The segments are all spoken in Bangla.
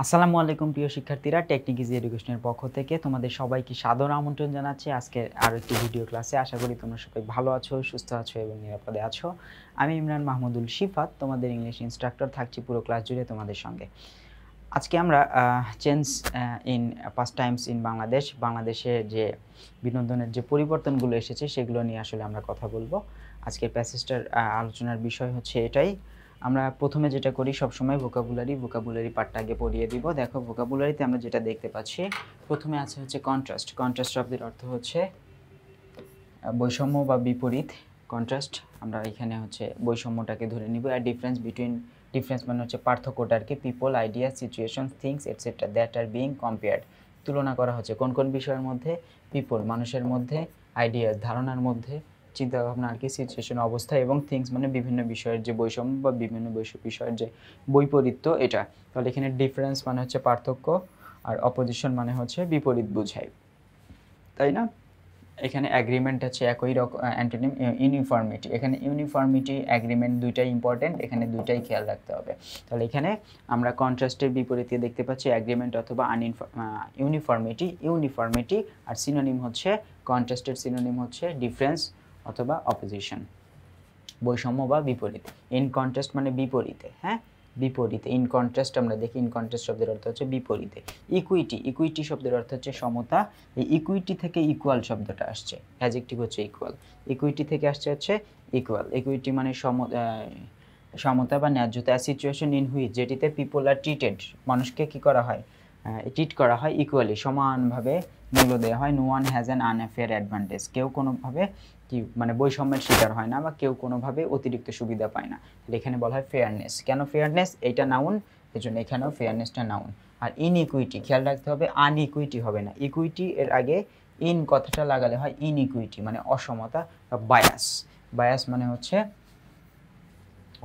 আসসালামু আলাইকুম প্রিয় শিক্ষার্থীরা, টেকনিক ইজি এডুকেশনের পক্ষ থেকে তোমাদের সবাইকে সাদর আমন্ত্রণ জানাচ্ছি আজকে আরও একটি ভিডিও ক্লাসে। আশা করি তোমরা সবাই ভালো আছো, সুস্থ আছো এবং নিরাপদে আছো। আমি ইমরান মাহমুদুল শিফাত, তোমাদের ইংলিশ ইনস্ট্রাক্টর, থাকছি পুরো ক্লাস জুড়ে তোমাদের সঙ্গে। আজকে আমরা change in past Times in বাংলাদেশের যে বিনোদনের যে পরিবর্তনগুলো এসেছে সেগুলো নিয়ে আসলে আমরা কথা বলবো। আজকের প্যাসেজটার আলোচনার বিষয় হচ্ছে এটাই। আমরা প্রথমে যেটা করি সবসময় ভোকাবুলারি পার্টটা আগে পড়িয়ে দিব। দেখো, ভোকাবুলারিতে আমরা যেটা দেখতে পাচ্ছি, প্রথমে আছে হচ্ছে কন্ট্রাস্ট। কন্ট্রাস্ট শব্দের অর্থ হচ্ছে বৈষম্য বা বিপরীত। কন্ট্রাস্ট আমরা এখানে হচ্ছে বৈষম্যটাকে ধরে নিব। আর ডিফারেন্স মানে হচ্ছে পার্থক্যটাকে, people, idea, situation, things etcetera that are being compared, তুলনা করা হচ্ছে কোন কোন বিষয়ের মধ্যে? পিপল মানুষের মধ্যে, আইডিয়া ধারণার মধ্যে, চিন্তাভাবনা আর কি, সিচুয়েশন অবস্থা, এবং থিংস মানে বিভিন্ন বিষয়ের যে বৈষম্য বা বিভিন্ন বিষয়ের যে বৈপরীত্য এটা। তাহলে এখানে ডিফারেন্স মানে হচ্ছে পার্থক্য, আর অপোজিশন মানে হচ্ছে বিপরীত বোঝায়, তাই না? এখানে অ্যাগ্রিমেন্ট আছে একই রকম, অ্যান্টোনিম ইউনিফর্মিটি। এখানে ইউনিফর্মিটি অ্যাগ্রিমেন্ট দুইটাই ইম্পর্টেন্ট, এখানে দুইটাই খেয়াল রাখতে হবে। তাহলে এখানে আমরা কন্ট্রাস্টের বিপরীতে দেখতে পাচ্ছি অ্যাগ্রিমেন্ট অথবা ইউনিফর্মিটি, আর সিনোনিম হচ্ছে কন্ট্রাস্টের সিনোনিম হচ্ছে ডিফারেন্স অথবা অপোজিশন, বৈষম্য বা বিপরীত। ইন কন্ট্রাস্ট মানে বিপরীতে, হ্যাঁ, বিপরীতে। ইন কন্ট্রাস্ট আমরা দেখি, ইন কন্ট্রাস্ট শব্দের অর্থ হচ্ছে বিপরীতে। ইকুইটি শব্দের অর্থ হচ্ছে সমতা। এই ইকুইটি থেকে ইকুয়াল শব্দটা আসছে, অ্যাডজেক্টিভ হচ্ছে ইকুয়াল। ইকুইটি থেকে আসছে হচ্ছে ইকুয়াল। ইকুইটি মানে সমতা বা ন্যায্যতা। সিচুয়েশন ইন হুইচ, যেটিতে পিপল আর ট্রিটেড, মানুষকে কি করা হয়? ট্রিট করা হয় ইকুয়ালি, সমানভাবে মূল্য দেওয়া হয়। No one has an unfair advantage, কেউ কোনোভাবে কি মানে বৈষম্যের শিকার হয় না বা কেউ কোনোভাবে অতিরিক্ত সুবিধা পায় না। এখানে বলা হয় ফেয়ারনেস। কেন ফেয়ারনেস? এইটা নাউন, এই জন্য এখানেও ফেয়ারনেসটা নাউন। আর ইনইকুইটি খেয়াল রাখতে হবে, আনইকুইটি হবে না। ইকুইটি এর আগে ইন কথাটা লাগালে হয় ইনইকুইটি, মানে অসমতা বা বায়াস। বায়াস মানে হচ্ছে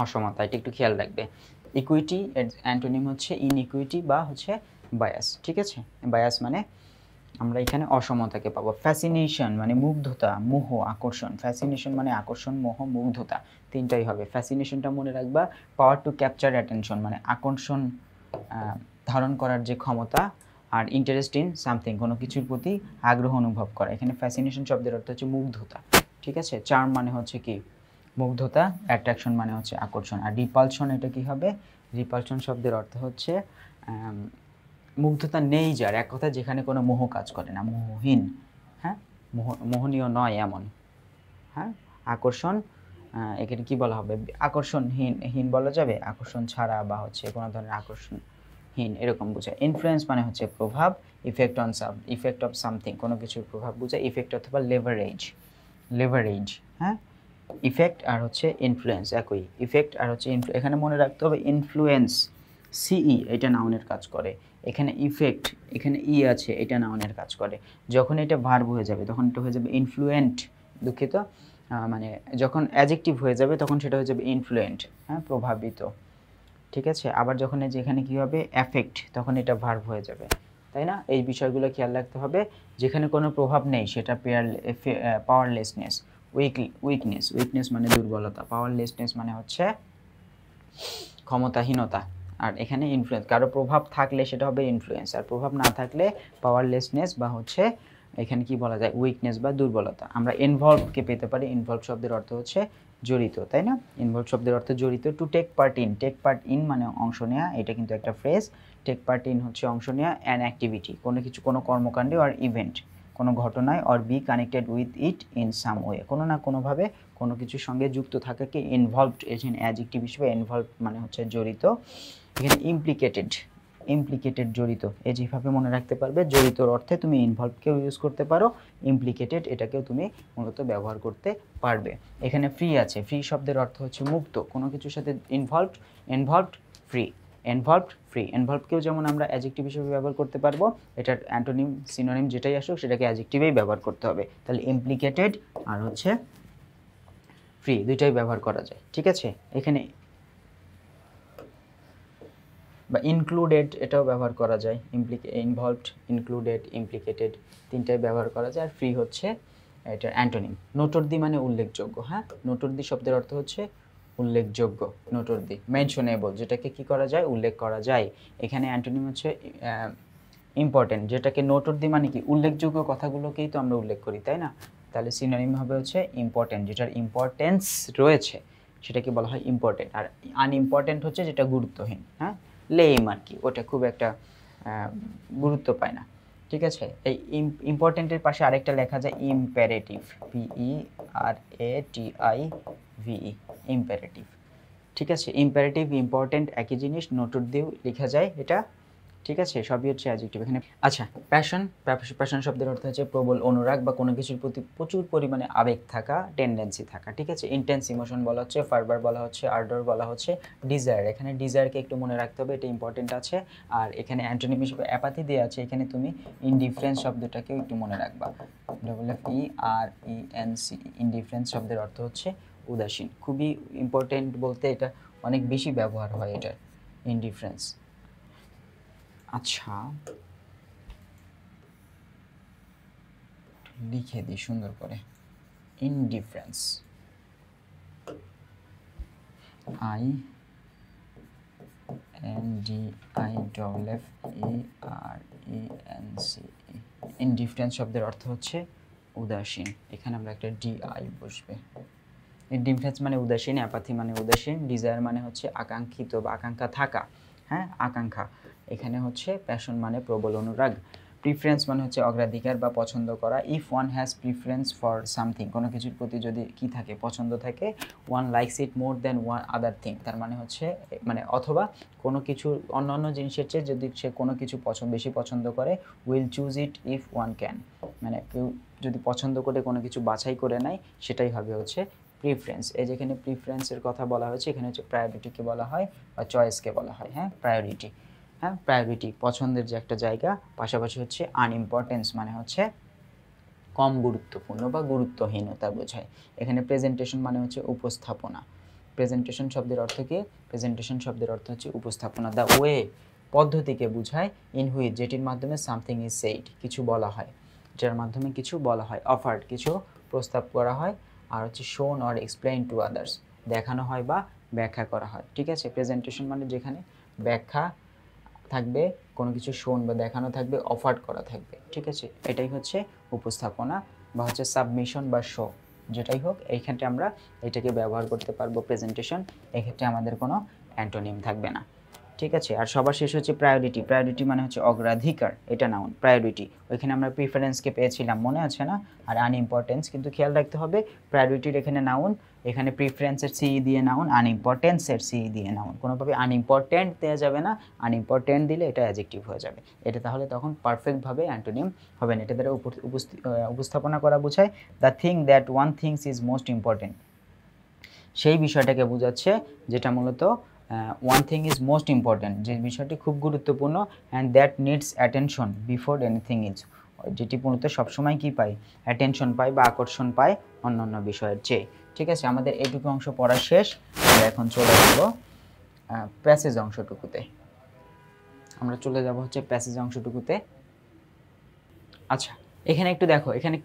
অসমতা, এটা একটু খেয়াল রাখবে। ইকুইটি এর অ্যান্টোনিম হচ্ছে ইনইকুইটি বা হচ্ছে বায়াস, ঠিক আছে? বায়াস মানে আমরা এখানে অসমতাকে পাবো। ফ্যাসিনেশন মানে মুগ্ধতা, মোহ, আকর্ষণ। ফ্যাসিনেশন মানে আকর্ষণ, মোহ, মুগ্ধতা, তিনটাই হবে। ফ্যাসিনেশনটা মনে রাখবা, পাওয়ার টু ক্যাপচার অ্যাটেনশন মানে আকর্ষণ ধারণ করার যে ক্ষমতা। আর ইন্টারেস্ট ইন সামথিং, কোনো কিছুর প্রতি আগ্রহ অনুভব করা। এখানে ফ্যাসিনেশন শব্দের অর্থ হচ্ছে মুগ্ধতা, ঠিক আছে? চার্ম মানে হচ্ছে কি? মুগ্ধতা। অ্যাট্রাকশন মানে হচ্ছে আকর্ষণ। আর রিপালশন, এটা কি হবে? রিপালশন শব্দের অর্থ হচ্ছে মুগ্ধতা নেই যার, এক কথা যেখানে কোনো মোহ কাজ করে না, মোহহীন, হ্যাঁ, মোহনীয় নয় এমন, হ্যাঁ। আকর্ষণ, এখানে কি বলা হবে? আকর্ষণহীন বলা যাবে, আকর্ষণ ছাড়া বা হচ্ছে কোনো ধরনের আকর্ষণহীন এরকম বোঝায়। ইনফ্লুয়েন্স মানে হচ্ছে প্রভাব। ইফেক্ট অফ সামথিং, কোনো কিছুর প্রভাব বোঝায়। ইফেক্ট অথবা লেভারেজ, হ্যাঁ। ইফেক্ট আর হচ্ছে ইনফ্লুয়েন্স একই। ইফেক্ট আর হচ্ছে এখানে মনে রাখতে হবে ইনফ্লুয়েন্স, সিই, এটা নাউনের কাজ করে। এখানে ইফেক্ট, এখানে ই আছে, এটা নাউনের কাজ করে। যখন এটা ভার্ব হয়ে যাবে তখন এটা হয়ে যাবে ইনফ্লুয়েন্ট, দুঃখিত, মানে যখন অ্যাডজেক্টিভ হয়ে যাবে তখন সেটা হয়ে যাবে ইনফ্লুয়েন্ট, হ্যাঁ, প্রভাবিত, ঠিক আছে? আবার যখন যেখানে কী হবে অ্যাফেক্ট, তখন এটা ভার্ব হয়ে যাবে, তাই না? এই বিষয়গুলো খেয়াল রাখতে হবে। যেখানে কোনো প্রভাব নেই সেটা পাওয়ারলেসনেস। উইকনেস মানে দুর্বলতা। পাওয়ারলেসনেস মানে হচ্ছে ক্ষমতাহীনতা। আর এখানে ইনফ্লুয়েন্স, কারো প্রভাব থাকলে সেটা হবে ইনফ্লুয়েন্স, আর প্রভাব না থাকলে পাওয়ারলেসনেস বা হচ্ছে এখানে কি বলা যায়, উইকনেস বা দুর্বলতা। আমরা ইনভলভকে পেতে পারি। ইনভলভ শব্দের অর্থ হচ্ছে জড়িত, তাই না? ইনভলভ শব্দের অর্থ জড়িত। টু টেক পার্ট ইন মানে অংশ নেওয়া, এটা কিন্তু একটা ফ্রেজ। টেক পার্ট ইন হচ্ছে অংশ নেওয়া। অ্যান অ্যাক্টিভিটি, কোনো কর্মকাণ্ডে, আর ইভেন্ট কোনো ঘটনায়, or B connected with it in some way, কোনো না কোনোভাবে কোনো কিছুর সঙ্গে যুক্ত থাকাকে ইনভলভড, এখানে অ্যাডজেক্টিভ হিসেবে ইনভলভ মানে হচ্ছে জড়িত। এখানে ইমপ্লিকেটেড জড়িত, এই যেভাবে মনে রাখতে পারবে। জড়িতর অর্থে তুমি ইনভলভকেও ইউজ করতে পারো, ইমপ্লিকেটেড এটাকেও তুমি মূলত ব্যবহার করতে পারবে। এখানে ফ্রি আছে। ফ্রি শব্দের অর্থ হচ্ছে মুক্ত, কোনো কিছুর সাথে ইনভলভড ফ্রি। ইনভলভকেও যেমন আমরা অ্যাডজেক্টিভ হিসেবে ব্যবহার করতে পারবো, এটার অ্যান্টোনিম সিনোনিম যেটাই আসুক সেটাকে অ্যাডজেক্টিভেই ব্যবহার করতে হবে। তাহলে ইমপ্লিকেটেড আর হচ্ছে ফ্রি দুইটাই ব্যবহার করা যায়, ঠিক আছে? এখানে বা ইনক্লুডেড এটাও ব্যবহার করা যায়। ইনভলভড, ইনক্লুডেড, ইমপ্লিকেটেড তিনটাই ব্যবহার করা যায়। আর ফ্রি হচ্ছে এটার অ্যান্টোনিম। নোটর্দি মানে উল্লেখযোগ্য, হ্যাঁ। নোটর্দি শব্দের অর্থ হচ্ছে উল্লেখযোগ্য, নোটworthy, মেনশনেবল, যেটাকে কি করা যায়, উল্লেখ করা যায়। এখানে অ্যান্টোনিম হচ্ছে ইম্পর্টেন্ট, যেটাকে নোটworthy মানে কি, উল্লেখযোগ্য কথাগুলোকেই তো আমরা উল্লেখ করি, তাই না? তাহলে সিনোনিম হবে হচ্ছে ইম্পর্টেন্ট, যেটার ইম্পর্টেন্স রয়েছে সেটাকে বলা হয় ইম্পর্টেন্ট। আর আনইম্পর্টেন্ট হচ্ছে যেটা গুরুত্বহীন, হ্যাঁ, লেম আর কি, ওটা খুব একটা গুরুত্ব পায় না, ঠিক আছে? এই ইম্পর্টেন্টের পাশে আরেকটা লেখা যায় ইম্পারেটিভ, PERATIVE, ইম্পারেটিভ, ঠিক আছে? ইম্পারেটিভ ইম্পর্টেন্ট একই জিনিস, নোটর দিয়েও লেখা যায় এটা, ঠিক আছে? সবই হচ্ছে অ্যাডজেক্টিভ এখানে। আচ্ছা, প্যাশন শব্দের অর্থ হচ্ছে প্রবল অনুরাগ বা কোনো কিছুর প্রতি প্রচুর পরিমাণে আবেগ থাকা, টেন্ডেন্সি থাকা, ঠিক আছে? ইন্টেন্স ইমোশন বলা হচ্ছে, ফারবার বলা হচ্ছে, আর্ডর বলা হচ্ছে, ডিজায়ার। এখানে ডিজায়ারকে একটু মনে রাখতে হবে, এটা ইম্পর্টেন্ট আছে। আর এখানে অ্যান্টোনিম হিসেবে অ্যাপাথি দেওয়া আছে, এখানে তুমি ইনডিফারেন্স শব্দটাকেও একটু মনে রাখবা, FFERENC। ইনডিফারেন্স শব্দের অর্থ হচ্ছে উদাসীন, খুবই ইম্পর্টেন্ট বলতে এটা অনেক বেশি ব্যবহার হয় এটার, ইনডিফারেন্স। আচ্ছা, লিখে দিই সুন্দর করে, ইনডিফারেন্স, INDIFFERENC। ইনডিফারেন্স শব্দের অর্থ হচ্ছে উদাসীন, এখানে আমরা একটা DI বসবে। ইনডিফারেন্স মানে উদাসীন, অ্যাপাথি মানে উদাসীন, ডিজায়ার মানে হচ্ছে আকাঙ্ক্ষিত বা আকাঙ্ক্ষা থাকা, হ্যাঁ, আকাঙ্ক্ষা। এখানে হচ্ছে প্যাশন মানে প্রবল অনুরাগ, প্রিফারেন্স মানে হচ্ছে অগ্রাধিকার বা পছন্দ করা। If one has preference for something, কোনো কিছুর প্রতি যদি কি থাকে, পছন্দ থাকে, one likes it more than one other thing, তার মানে হচ্ছে মানে অথবা কোনো কিছু অন্য জিনিসের চেয়ে যদি সে কোনো কিছু বেশি পছন্দ করে, will choose it if one can, মানে কেউ যদি পছন্দ করে কোনো কিছু বাছাই করে নেয়, সেটাই হবে হচ্ছে প্রিফারেন্স। এই যেখানে প্রিফারেন্সের কথা বলা হয়েছে, এখানে হচ্ছে প্রায়োরিটিকে বলা হয় বা চয়েসকে বলা হয়, হ্যাঁ, প্রায়োরিটি, হ্যাঁ, প্রায়োরিটি পছন্দের যে একটা জায়গা। পাশাপাশি হচ্ছে আনইম্পর্টেন্স মানে হচ্ছে কম গুরুত্বপূর্ণ বা গুরুত্বহীনতা বোঝায়। এখানে প্রেজেন্টেশন মানে হচ্ছে উপস্থাপনা। প্রেজেন্টেশন শব্দের অর্থ কি? প্রেজেন্টেশন শব্দের অর্থ হচ্ছে উপস্থাপনা। দ্য ওয়ে পদ্ধতিকে বোঝায়, ইন হুইচ যেটির মাধ্যমে সামথিং ইজ সেইড কিছু বলা হয়, যার মাধ্যমে কিছু বলা হয়, অফার্ড কিছু প্রস্তাব করা হয়, আর হচ্ছে শোন অর এক্সপ্লেইন টু আদার্স দেখানো হয় বা ব্যাখ্যা করা হয়, ঠিক আছে? প্রেজেন্টেশন মানে যেখানে ব্যাখ্যা থাকবে, কোনো কিছু শোন বা দেখানো থাকবে, অফার করা থাকবে, ঠিক আছে? এটাই হচ্ছে উপস্থাপনা বা হচ্ছে সাবমিশন বা শো, যেটাই হোক এই ক্ষেত্রে আমরা এটাকে ব্যবহার করতে পারবো প্রেজেন্টেশন। এক্ষেত্রে আমাদের কোনো অ্যান্টোনিম থাকবে না, ঠিক আছে? আর সবার শেষ হচ্ছে প্রায়োরিটি। প্রায়োরিটি মানে হচ্ছে অগ্রাধিকার, এটা নাউন প্রায়োরিটি। ওইখানে আমরা প্রিফারেন্সকে পেয়েছিলাম, মনে আছে না? আর আনইম্পর্টেন্স, কিন্তু খেয়াল রাখতে হবে প্রায়োরিটির এখানে নাউন, এখানে প্রিফারেন্সের সিই দিয়ে নাউন, আনইম্পর্টেন্সের সিই দিয়ে নাউন। কোনোভাবে আনইম্পর্টেন্ট দেওয়া যাবে না, আনইম্পর্টেন্ট দিলে এটা অ্যাডজেক্টিভ হয়ে যাবে। এটা তাহলে তখন পারফেক্টভাবে অ্যান্টোনিম হবে না। এটা দ্বারা উপস্থাপনা করা বোঝায় the thing that one things is most important, সেই বিষয়টাকে বোঝাচ্ছে যেটা মূলত one thing is most important, যে বিষয়টি খুব গুরুত্বপূর্ণ, and that needs attention before anything is, যেটি মূলত সবসময় কী পায়, অ্যাটেনশন পায় বা আকর্ষণ পায় অন্যান্য বিষয়ের চেয়ে, ঠিক আছে? আমাদের এইটুকু অংশ পড়া শেষ, আমরা এখন চলে যাব প্যাসেজ অংশটুকুতে। আমরা চলে যাব হচ্ছে প্যাসেজ অংশটুকুতে। আচ্ছা, এখানে একটু দেখো, এখানে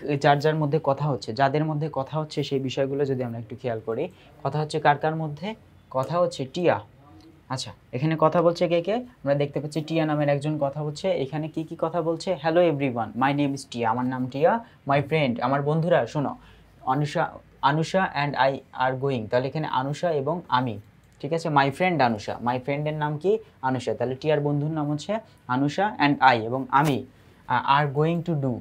যার মধ্যে কথা হচ্ছে, যাদের মধ্যে কথা হচ্ছে সেই বিষয়গুলো যদি আমরা একটু খেয়াল করি। কথা হচ্ছে কার মধ্যে? কথা হচ্ছে টিয়া। আচ্ছা, এখানে কথা বলছে কে কে? আমরা দেখতে পাচ্ছি টিয়া নামের একজন কথা বলছে। এখানে কি কি কথা বলছে? Hello everyone, my name is টিয়া, আমার নাম টিয়া। মাই ফ্রেন্ড, আমার বন্ধুরা শোনো। Anusha and I are going, তাহলে এখানে আনুষা এবং আমি, ঠিক আছে? মাই ফ্রেন্ড আনুষা, মাই ফ্রেন্ডের নাম কি? আনুষা, তাহলে টিয়ার বন্ধুর নাম হচ্ছে আনুষা, অ্যান্ড আই এবং আমি আর গোয়িং টু ডু।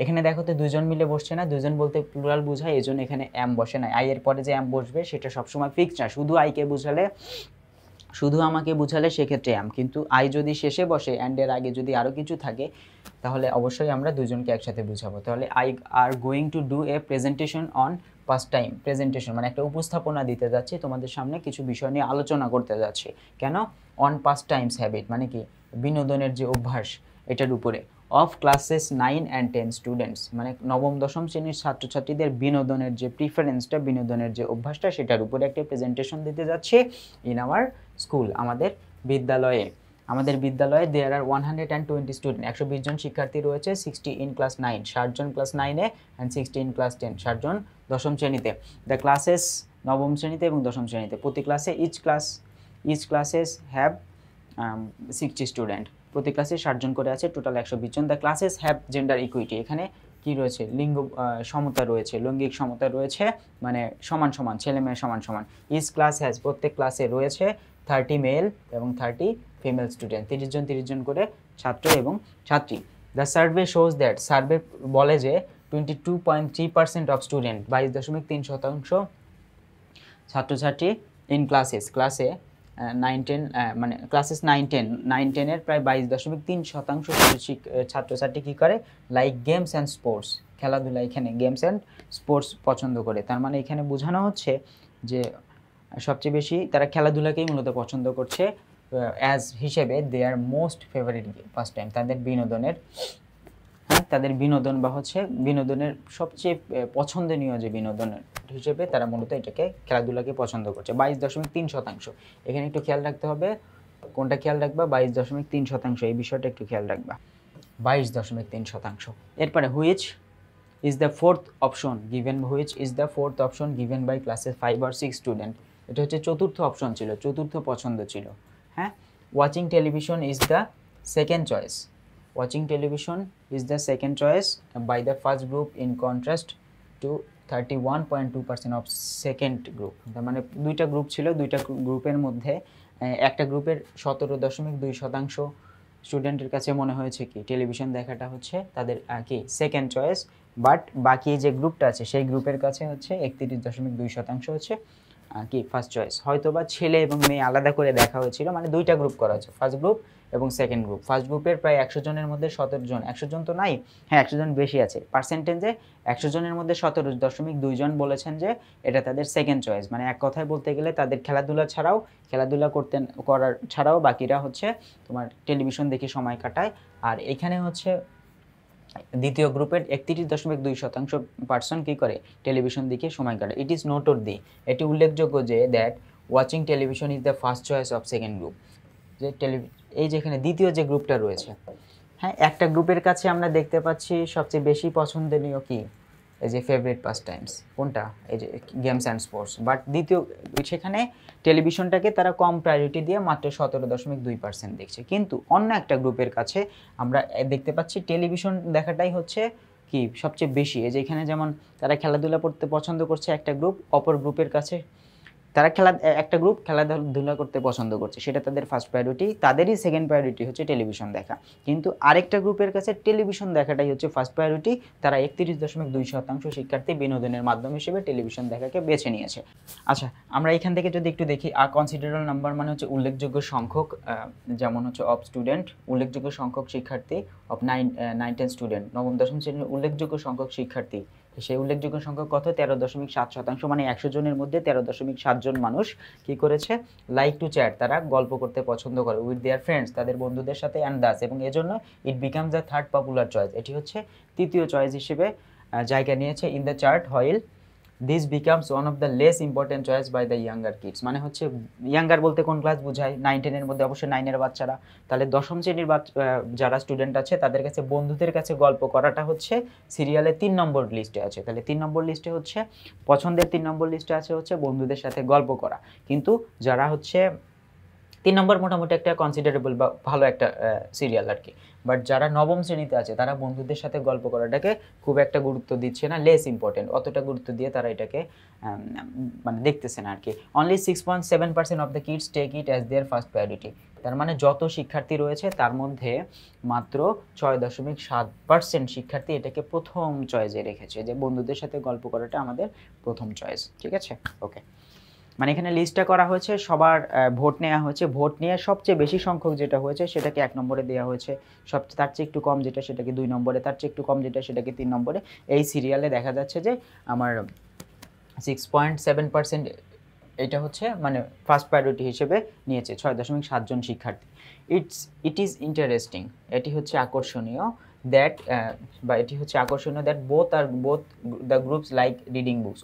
এখানে দেখো তো দুজন মিলে বসছে না, দুজন বলতে প্লুরাল বোঝায়, এই জন্য এখানে অ্যাম বসে না। আই এর পরে যে অ্যাম বসবে সেটা সবসময় ফিক্সড না, শুধু আইকে বোঝালে, শুধু আমাকে বোঝালে সেক্ষেত্রে অ্যাম, কিন্তু আই যদি শেষে বসে, অ্যান্ডের আগে যদি আরও কিছু থাকে, তাহলে অবশ্যই আমরা দুজনকে একসাথে বুঝাবো। তাহলে I are going to do a presentation on past time. Presentation মানে একটা উপস্থাপনা দিতে যাচ্ছি, তোমাদের সামনে কিছু বিষয় নিয়ে আলোচনা করতে যাচ্ছি। কেন? অন পাস্ট টাইমস হ্যাবিট মানে কি? বিনোদনের যে অভ্যাস, এটার উপরে। অফ ক্লাসেস 9 and 10 স্টুডেন্টস, মানে নবম দশম শ্রেণীর ছাত্রছাত্রীদের বিনোদনের যে প্রিফারেন্সটা, বিনোদনের যে অভ্যাসটা, সেটার উপরে একটা প্রেজেন্টেশন দিতে যাচ্ছে ইন আওয়ার স্কুল, আমাদের বিদ্যালয়ে। আমাদের বিদ্যালয়ে দেয়ার আর 120 স্টুডেন্ট, 120 জন শিক্ষার্থী রয়েছে, 60 ইন ক্লাস 9, 60 জন ক্লাস 9-এ অ্যান্ড 60 ইন ক্লাস 10, 60 জন দশম শ্রেণীতে। দ্য ক্লাসেস, নবম শ্রেণীতে এবং দশম শ্রেণীতে, প্রতি ক্লাসে ইচ ক্লাসেস হ্যাভ 60 স্টুডেন্ট, প্রতি ক্লাসে 60 জন করে আছে, টোটাল 120 জন। The classes have gender equity, এখানে কি রয়েছে, লিঙ্গ সমতা রয়েছে, লৈঙ্গিক সমতা রয়েছে, মানে সমান সমান, ছেলে মেয়ে সমান সমান। ইচ ক্লাস হ্যাজ, প্রত্যেক ক্লাসে রয়েছে 30 মেল এবং 30 ফিমেল স্টুডেন্ট, 30 জন করে ছাত্র এবং ছাত্রী। The survey shows that, survey বলে যে 22.3% অফ স্টুডেন্ট, 22.3% ছাত্রছাত্রী ইন ক্লাসে 9-10, মানে ক্লাসেস 9-10-এর প্রায় 22.3% ছাত্রছাত্রী কী করে, লাইক গেমস অ্যান্ড স্পোর্টস, খেলাধুলা, এখানে গেমস অ্যান্ড স্পোর্টস পছন্দ করে। তার মানে এখানে বোঝানো হচ্ছে যে সবচেয়ে বেশি তারা খেলাধুলাকেই মূলত পছন্দ করছে অ্যাজ হিসেবে দেয়ার মোস্ট ফেভারিট ফার্স্ট টাইম, তাদের বিনোদনের, তাদের বিনোদন বা হচ্ছে বিনোদনের সবচেয়ে পছন্দনীয় যে বিনোদনের হিসেবে তারা মূলত এটাকে, খেলাধুলাকে পছন্দ করছে। 22.3%, এখানে একটু খেয়াল রাখতে হবে, কোনটা খেয়াল রাখবা, 22.3%, এই বিষয়টা একটু খেয়াল রাখবা, 22.3%। এরপরে which is the fourth option given by classes 5 or 6 student, এটা হচ্ছে চতুর্থ অপশন ছিল, চতুর্থ পছন্দ ছিল। হ্যাঁ, watching television is the second choice, watching television is the second choice by the first group in contrast to 31.2% of second group। তার মানে দুইটা গ্রুপ ছিল, দুইটা গ্রুপের মধ্যে একটা গ্রুপের 17.2% স্টুডেন্টের কাছে মনে হয়েছে কি টেলিভিশন দেখাটা হচ্ছে তাদের কি সেকেন্ড চয়েস, বাট বাকি যে গ্রুপটা আছে সেই গ্রুপের কাছে হচ্ছে 31.2% হচ্ছে কি ফার্স্ট চয়েস। হয়তো বা ছেলে এবং মেয়ে আলাদা করে দেখা হয়েছিল, মানে দুইটা গ্রুপ করা হয়েছে, ফার্স্ট গ্রুপ এবং সেকেন্ড গ্রুপ। ফার্স্ট গ্রুপের প্রায় 100 জনের মধ্যে 17 জন, 100 জন তো নাই, হ্যাঁ 100 জন বেশি আছে পার্সেন্টেজে, 100 জনের মধ্যে 17.2 জন বলেছেন যে এটা তাদের সেকেন্ড চয়েস। মানে এক কথায় বলতে গেলে তাদের খেলাধুলা করার ছাড়াও বাকিরা হচ্ছে তোমার টেলিভিশন দেখে সময় কাটায়। আর এখানে হচ্ছে দ্বিতীয় গ্রুপের 31.2% কী করে, টেলিভিশন দিকে সময় কাটায়। ইট ইজ নোটেড এটি উল্লেখযোগ্য যে that watching television is the first choice of second group, যে এই যেখানে দ্বিতীয় যে গ্রুপটা রয়েছে, হ্যাঁ একটা গ্রুপের কাছে আমরা দেখতে পাচ্ছি সবচেয়ে বেশি পছন্দনীয় কি, এই যে ফেভারিট পাস টাইমস, কোনটা, এই যে গেমস অ্যান্ড স্পোর্টস, বাট দ্বিতীয় সেখানে টেলিভিশনটাকে তারা কম প্রায়োরিটি দিয়ে মাত্র 17.2% দেখছে। কিন্তু অন্য একটা গ্রুপের কাছে আমরা দেখতে পাচ্ছি টেলিভিশন দেখাটাই হচ্ছে কি সবচেয়ে বেশি, এই যে এখানে যেমন তারা খেলাধুলা করতে পছন্দ করছে একটা গ্রুপ, অপর গ্রুপের কাছে তারা একটা গ্রুপ খেলাধুলা করতে পছন্দ করছে, সেটা তাদের ফার্স্ট প্রায়োরিটি, তাদেরই সেকেন্ড প্রায়োরিটি হচ্ছে টেলিভিশন দেখা। কিন্তু আরেকটা গ্রুপের কাছে টেলিভিশন দেখাটাই হচ্ছে ফার্স্ট প্রায়োরিটি, তারা 31.2% শিক্ষার্থী বিনোদনের মাধ্যম হিসেবে টেলিভিশন দেখাকে বেছে নিয়েছে। আচ্ছা, আমরা এখান থেকে যদি একটু দেখি, কনসিডারেবল নাম্বার মানে হচ্ছে উল্লেখযোগ্য সংখ্যক, যেমন হচ্ছে অফ স্টুডেন্ট, উল্লেখযোগ্য সংখ্যক শিক্ষার্থী, অফ 9-10 স্টুডেন্ট, নবম দশম শ্রেণীর উল্লেখযোগ্য সংখ্যক শিক্ষার্থী, সেই উল্লেখযোগ্য সংখ্যা কত, 13.7%, মানে 100 জনের মধ্যে 13.7 জন মানুষ কি করেছে, লাইক টু চ্যাট, তারা গল্প করতে পছন্দ করে, উইথ দেয়ার ফ্রেন্ডস, তাদের বন্ধুদের সাথে, অ্যান্ড দাস, এবং এজন্য it becomes the third popular choice, এটি হচ্ছে তৃতীয় চয়েস হিসেবে জায়গা নিয়েছে in the chart, while this becomes one of the less important choice by the younger kids. মানে হচ্ছে ইয়াঙ্গার বলতে কোন ক্লাস বোঝায়, 9-10-এর মধ্যে অবশ্যই 9-এর বাচ্চারা, তাহলে দশম শ্রেণীর যারা স্টুডেন্ট আছে তাদের কাছে, বন্ধুদের কাছে গল্প করাটা হচ্ছে সিরিয়ালে 3 নম্বর লিস্টে আছে। তাহলে 3 নম্বর লিস্টে হচ্ছে পছন্দের 3 নম্বর লিস্টে আছে হচ্ছে বন্ধুদের সাথে গল্প করা। কিন্তু যারা হচ্ছে 3 নম্বর মোটামুটি একটা কনসিডারেবল বা ভালো একটা সিরিয়াল আর কি, বাট যারা নবম শ্রেণীতে আছে তারা বন্ধুদের সাথে গল্প করাটাকে খুব একটা গুরুত্ব দিচ্ছে না, লেস ইম্পর্টেন্ট, অতটা গুরুত্ব দিয়ে তারা এটাকে মানে দেখতেছে না আর কি। Only 6.7% of the kids take it as their first priority, তার মানে যত শিক্ষার্থী রয়েছে তার মধ্যে মাত্র 6.7% শিক্ষার্থী এটাকে প্রথম চয়েসে রেখেছে, যে বন্ধুদের সাথে গল্প করাটা আমাদের প্রথম চয়েস। ঠিক আছে, ওকে। মানে এখানে লিস্টটা করা হয়েছে, সবার ভোট নেওয়া হয়েছে, ভোট নিয়ে সবচেয়ে বেশি সংখ্যক যেটা হয়েছে সেটাকে 1 নম্বরে দেওয়া হয়েছে, সবচেয়ে তার চেয়ে একটু কম যেটা সেটাকে 2 নম্বরে, তার চেয়ে একটু কম যেটা সেটাকে 3 নম্বরে। এই সিরিয়ালে দেখা যাচ্ছে যে আমার 6.7% এটা হচ্ছে মানে ফার্স্ট প্রায়োরিটি হিসেবে নিয়েছে 6.7 জন শিক্ষার্থী। ইট ইজ ইন্টারেস্টিং, এটি হচ্ছে আকর্ষণীয়, দ্যাট বা এটি হচ্ছে আকর্ষণীয় that both the groups like reading books.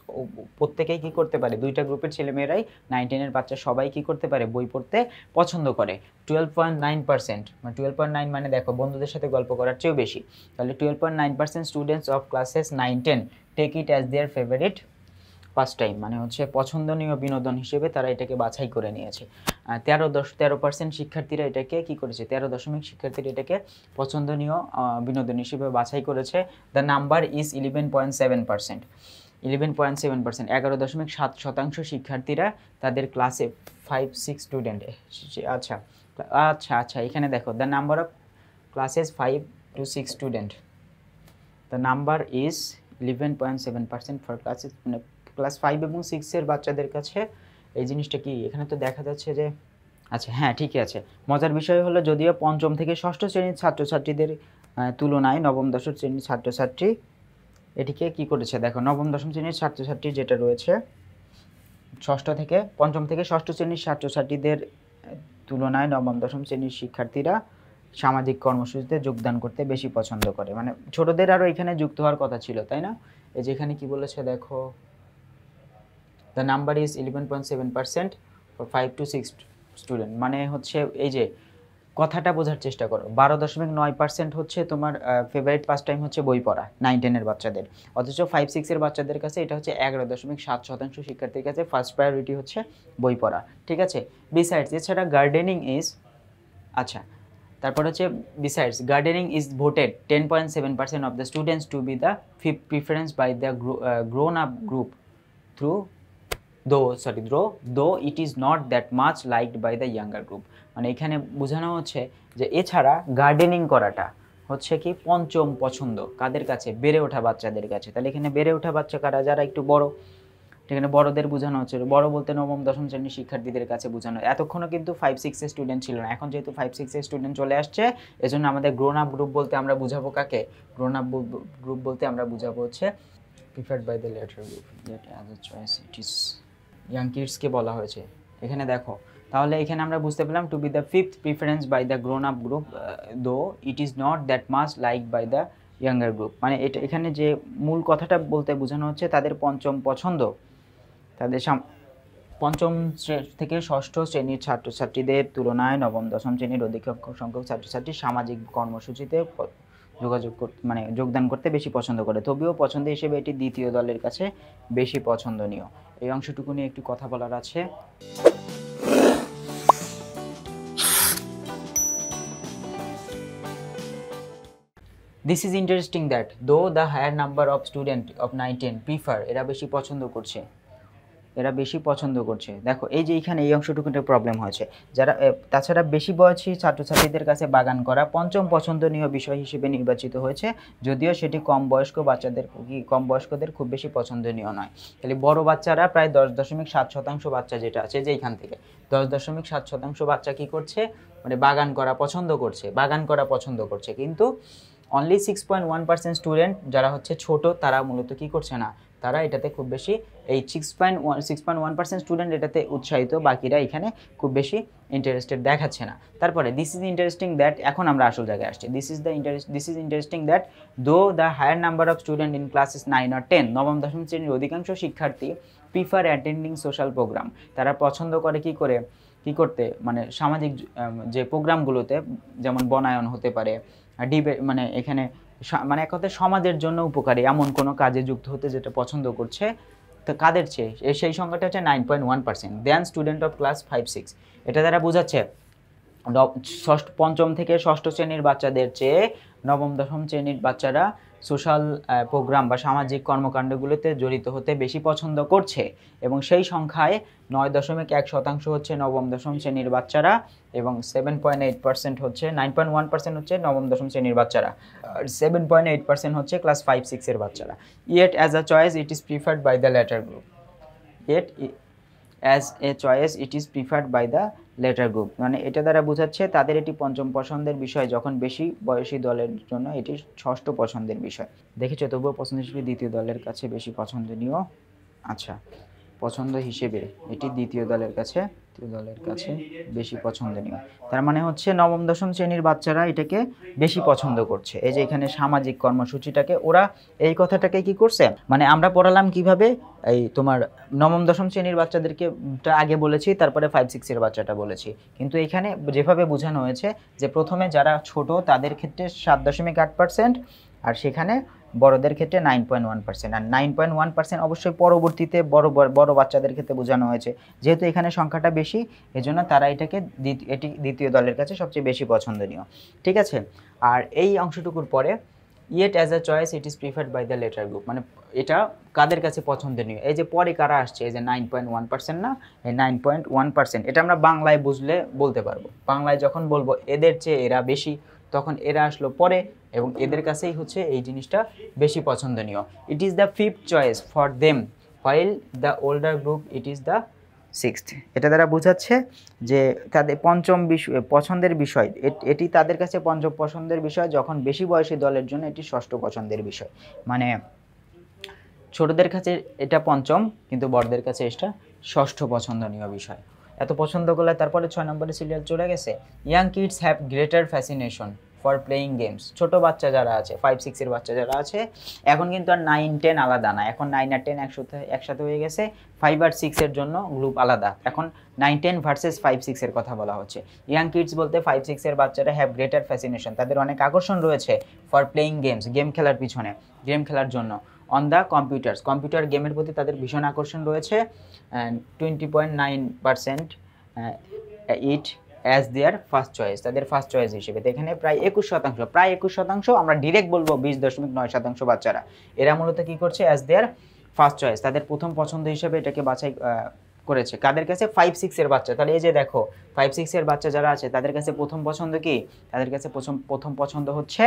প্রত্যেকেই কী করতে পারে, দুইটা গ্রুপের ছেলেমেয়েরাই 9-10-এর বাচ্চা সবাই কী করতে পারে, বই পড়তে পছন্দ করে। 12.9%, মানে 12.9 মানে দেখো বন্ধুদের সাথে গল্প করার চেয়েও বেশি। তাহলে 12.9% students of classes 9-10 take it as their favourite first time, মানে হচ্ছে পছন্দনীয় বিনোদন হিসেবে তারা এটাকে বাছাই করে নিয়েছে। 13% শিক্ষার্থীরা এটাকে কি করেছে, 13 শিক্ষার্থীরা এটাকে পছন্দনীয় বিনোদন হিসেবে বাছাই করেছে। The number is 11.7%। 11.7%, 11.7% শিক্ষার্থীরা তাদের ক্লাসে 5-6 স্টুডেন্ট। আচ্ছা আচ্ছা আচ্ছা, এখানে দেখো the number of classes 5 to 6 student, the number is 11.7% for classes, মানে ক্লাস 5 এবং 6-এর বাচ্চাদের কাছে এই জিনিসটা কি এখানে তো দেখা যাচ্ছে যে, আচ্ছা হ্যাঁ ঠিকই আছে। মজার বিষয় হলো যদিও পঞ্চম থেকে ষষ্ঠ শ্রেণীর ছাত্রছাত্রীদের তুলনায় নবম দশম শ্রেণীর ছাত্রছাত্রী এটিকে কি করেছে, দেখো নবম দশম শ্রেণীর ছাত্রছাত্রী যেটা রয়েছে পঞ্চম থেকে ষষ্ঠ শ্রেণীর ছাত্রছাত্রীদের তুলনায় নবম দশম শ্রেণীর শিক্ষার্থীরা সামাজিক কর্মসূচিতে যোগদান করতে বেশি পছন্দ করে। মানে ছোটদের আরও এখানে যুক্ত হওয়ার কথা ছিল, তাই না? এই যে এখানে কি বলেছে দেখো, the number is 11.7% for 5 to 6 student, মানে হচ্ছে এই যে কথাটা বোঝার চেষ্টা করো। 12.9% হচ্ছে তোমার ফেভারিট পাস টাইম হচ্ছে বই পড়া 9-10-এর বাচ্চাদের, অথচ 5-6-এর বাচ্চাদের কাছে এটা হচ্ছে 11.7% শিক্ষার্থীর কাছে ফার্স্ট প্রায়োরিটি হচ্ছে বই পড়া। ঠিক আছে, বিসাইডস এছাড়া গার্ডেনিং ইজ, আচ্ছা তারপর হচ্ছে besides gardening is voted 10.7% of the students to be the fifth preference by the grown up group through though it is not that much liked by the younger group। মানে এখানে বোঝানো হচ্ছে যে এছাড়া গার্ডেনিং করাটা হচ্ছে কি পঞ্চম পছন্দ কাদের কাছে, বেড়ে ওঠা বাচ্চাদের কাছে। তাহলে এখানে বেড়ে ওঠা বাচ্চা কারা, যারা একটু বড়, এখানে বড়দের বোঝানো হচ্ছে, বড় বলতে নবম দশম শ্রেণীর শিক্ষার্থীদের কাছে বোঝানো। এতক্ষণও কিন্তু 5-6 এর স্টুডেন্ট ছিল না, এখন যেহেতু 5-6 এর স্টুডেন্ট চলে আসছে এজন্য আমাদের গ্রোন আপ গ্রুপ বলতে আমরা বুঝাবো কাকে, গ্রোন আপ গ্রুপ বলতে আমরা বুঝাবো হচ্ছে preferred by the latter group that as a choice it is young কিডসকে বলা হয়েছে এখানে দেখো। তাহলে এখানে আমরা বুঝতে পেলাম to be the fifth preference by the grown up group though it is not that much like by the younger group. মানে এটা এখানে যে মূল কথাটা বলতে বোঝানো হচ্ছে তাদের পঞ্চম পছন্দ, তাদের পঞ্চম থেকে ষষ্ঠ শ্রেণীর ছাত্রছাত্রীদের তুলনায় নবম দশম শ্রেণীর অধিক সংখ্যক ছাত্রছাত্রী সামাজিক কর্মসূচিতে যোগদান করতে বেশি পছন্দ করে। তবেও পছন্দ হিসেবে এটি দ্বিতীয় দলের কাছে বেশি পছন্দনীয়। এই অংশটুকু নিয়ে একটু কথা বলার আছে। This is interesting that though the higher number of students of 9-10 prefer, এরা বেশি পছন্দ করছে। দেখো এই যে এখানে এই অংশটুকুতে প্রবলেম হয়েছে, যারা তাছাড়া বেশি বয়সী ছাত্রছাত্রীদের কাছে বাগান করা পঞ্চম পছন্দনীয় বিষয় হিসেবে নির্বাচিত হয়েছে, যদিও সেটি কম বয়স্কদের খুব বেশি পছন্দনীয় নয়। তাহলে বড় বাচ্চারা প্রায় 10.7% বাচ্চা যেটা আছে যে এখান থেকে 10.7% বাচ্চা কি করছে, মানে বাগান করা পছন্দ করছে, কিন্তু অনলি 6.1% স্টুডেন্ট যারা হচ্ছে ছোট তারা মূলত কি করছে না, তারা এটাতে খুব বেশি, এই 6.1% স্টুডেন্ট এটাতে উৎসাহিত, বাকিরা এখানে খুব বেশি ইন্টারেস্টেড দেখাচ্ছে না। তারপরে দিস ইজ ইন্টারেস্টিং দ্যাট, এখন আমরা আসল জায়গায় আসছি। This is interesting that though the higher number of student in classes 9 or 10, নবম দশম শ্রেণীর অধিকাংশ শিক্ষার্থী প্রিফার অ্যাটেন্ডিং সোশ্যাল প্রোগ্রাম, তারা পছন্দ করে কি করতে, মানে সামাজিক যে প্রোগ্রামগুলোতে, যেমন বনায়ন হতে পারে, ডিবেট, মানে এখানে মানে এক কথায় সমাজের জন্য উপকারী এমন কোনো কাজে যুক্ত হতে যেটা পছন্দ করছে। তো কাদের চেয়ে, সেই সংখ্যাটা হচ্ছে 9.1% দেন স্টুডেন্ট অফ ক্লাস 5-6। এটা দ্বারা বোঝাচ্ছে পঞ্চম থেকে ষষ্ঠ শ্রেণীর বাচ্চাদের চেয়ে নবম দশম শ্রেণীর বাচ্চারা সোশ্যাল প্রোগ্রাম বা সামাজিক কর্মকাণ্ডগুলোতে জড়িত হতে বেশি পছন্দ করছে, এবং সেই সংখ্যায় 9.1% হচ্ছে নবম দশম শ্রেণীর বাচ্চারা, এবং 7.8% হচ্ছে 9.1% হচ্ছে নবম দশম শ্রেণীর বাচ্চারা, আর 7.8% হচ্ছে ক্লাস 5-6 এর বাচ্চারা। Yet as a choice it is preferred by the latter group, latter group, মানে এটা দ্বারা বোঝাচ্ছে তাদের এটি পঞ্চম পছন্দের বিষয়, যখন বেশি বয়সী দলের জন্য এটি ষষ্ঠ পছন্দের বিষয়। দেখেছো, তবুও পছন্দ হিসেবে দ্বিতীয় দলের কাছে বেশি পছন্দনীয়। আচ্ছা, পছন্দ হিসেবে এটি দ্বিতীয় দলের কাছে দ্বিতীয় দলের কাছে বেশি পছন্দনীয়। তার মানে হচ্ছে নবম দশম শ্রেণীর বাচ্চারা এটাকে বেশি পছন্দ করছে। এই যে এখানে সামাজিক কর্মসূচিটাকে ওরা এই কথাটাকে কি করছে, মানে আমরা পড়ালাম কিভাবে, এই তোমার নবম দশম শ্রেণীর বাচ্চাদেরকে আগে বলেছি, তারপরে 5-6 এর বাচ্চাটা বলেছি, কিন্তু এখানে যেভাবে বোঝানো হয়েছে যে প্রথমে যারা ছোট তাদের ক্ষেত্রে 7.8%, আর সেখানে বড়দের ক্ষেত্রে 9.1%। আর 9.1% অবশ্যই পরবর্তীতে বড় বাচ্চাদের ক্ষেত্রে বোঝানো হয়েছে। যেহেতু এখানে সংখ্যাটা বেশি, এজন্য তারা এটাকে এটি দ্বিতীয় দলের কাছে সবচেয়ে বেশি পছন্দনীয়। ঠিক আছে, আর এই অংশটুকুর পরে yet as a choice it is preferred by the latter group, মানে এটা কাদের কাছে পছন্দনীয়। এই যে পরে কারা আসছে, এই যে 9.1% না, এই 9.1%, এটা আমরা বাংলায় বুঝলে বলতে পারবো। বাংলায় যখন বলবো এদের চেয়ে এরা বেশি, তখন এরা আসলো পরে এবং এদের কাছেই হচ্ছে এই জিনিসটা বেশি পছন্দনীয়। It is the fifth choice for them while the older group it is the sixth. এটা দ্বারা বোঝাচ্ছে যে তাদের পঞ্চম পছন্দের বিষয়, এটি তাদের কাছে পঞ্চম পছন্দের বিষয়, যখন বেশি বয়সী দলের জন্য এটি ষষ্ঠ পছন্দের বিষয়। মানে ছোটদের কাছে এটা পঞ্চম, কিন্তু বড়দের কাছে এটা ষষ্ঠ পছন্দনীয় বিষয়। এত পছন্দ করলে তারপরে 6 নম্বরে সিরিয়াল চলে গেছে। Young kids have greater fascination for playing games. ছোট বাচ্চা যারা আছে, 5-6 এর বাচ্চা যারা আছে, এখন কিন্তু আর 9-10 আলাদা না, এখন 9 আর 10 একসাথে হয়ে গেছে। 5 আর 6 এর জন্য গ্রুপ আলাদা, এখন 9-10 ভার্সেস 5-6 এর কথা বলা হচ্ছে। ইয়াং কিডস বলতে 5-6 এর বাচ্চারা হ্যাভ গ্রেটার ফ্যাসিনেশন, তাদের অনেক আকর্ষণ রয়েছে ফর প্লেয়িং গেমস, গেম খেলার পিছনে, গেম খেলার জন্য। অন দ্য কম্পিউটার্স, কম্পিউটার গেমের প্রতি তাদের ভীষণ আকর্ষণ রয়েছে। 20.9% it as their first choice, তাদের ফার্স্ট চয়েস হিসেবে। তো এখানে প্রায় 21%, আমরা ডিরেক্ট বলবো 20.9% বাচ্চারা, এরা মূলত কি করছে, অ্যাজ দেয়ার ফার্স্ট চয়েস, তাদের প্রথম পছন্দ হিসেবে এটাকে বাছাই করেছে। কাদের কাছে, 5-6 এর বাচ্চা। তাহলে এই যে দেখো 5-6 এর বাচ্চা যারা আছে তাদের কাছে প্রথম পছন্দ কি, তাদের কাছে প্রথম পছন্দ হচ্ছে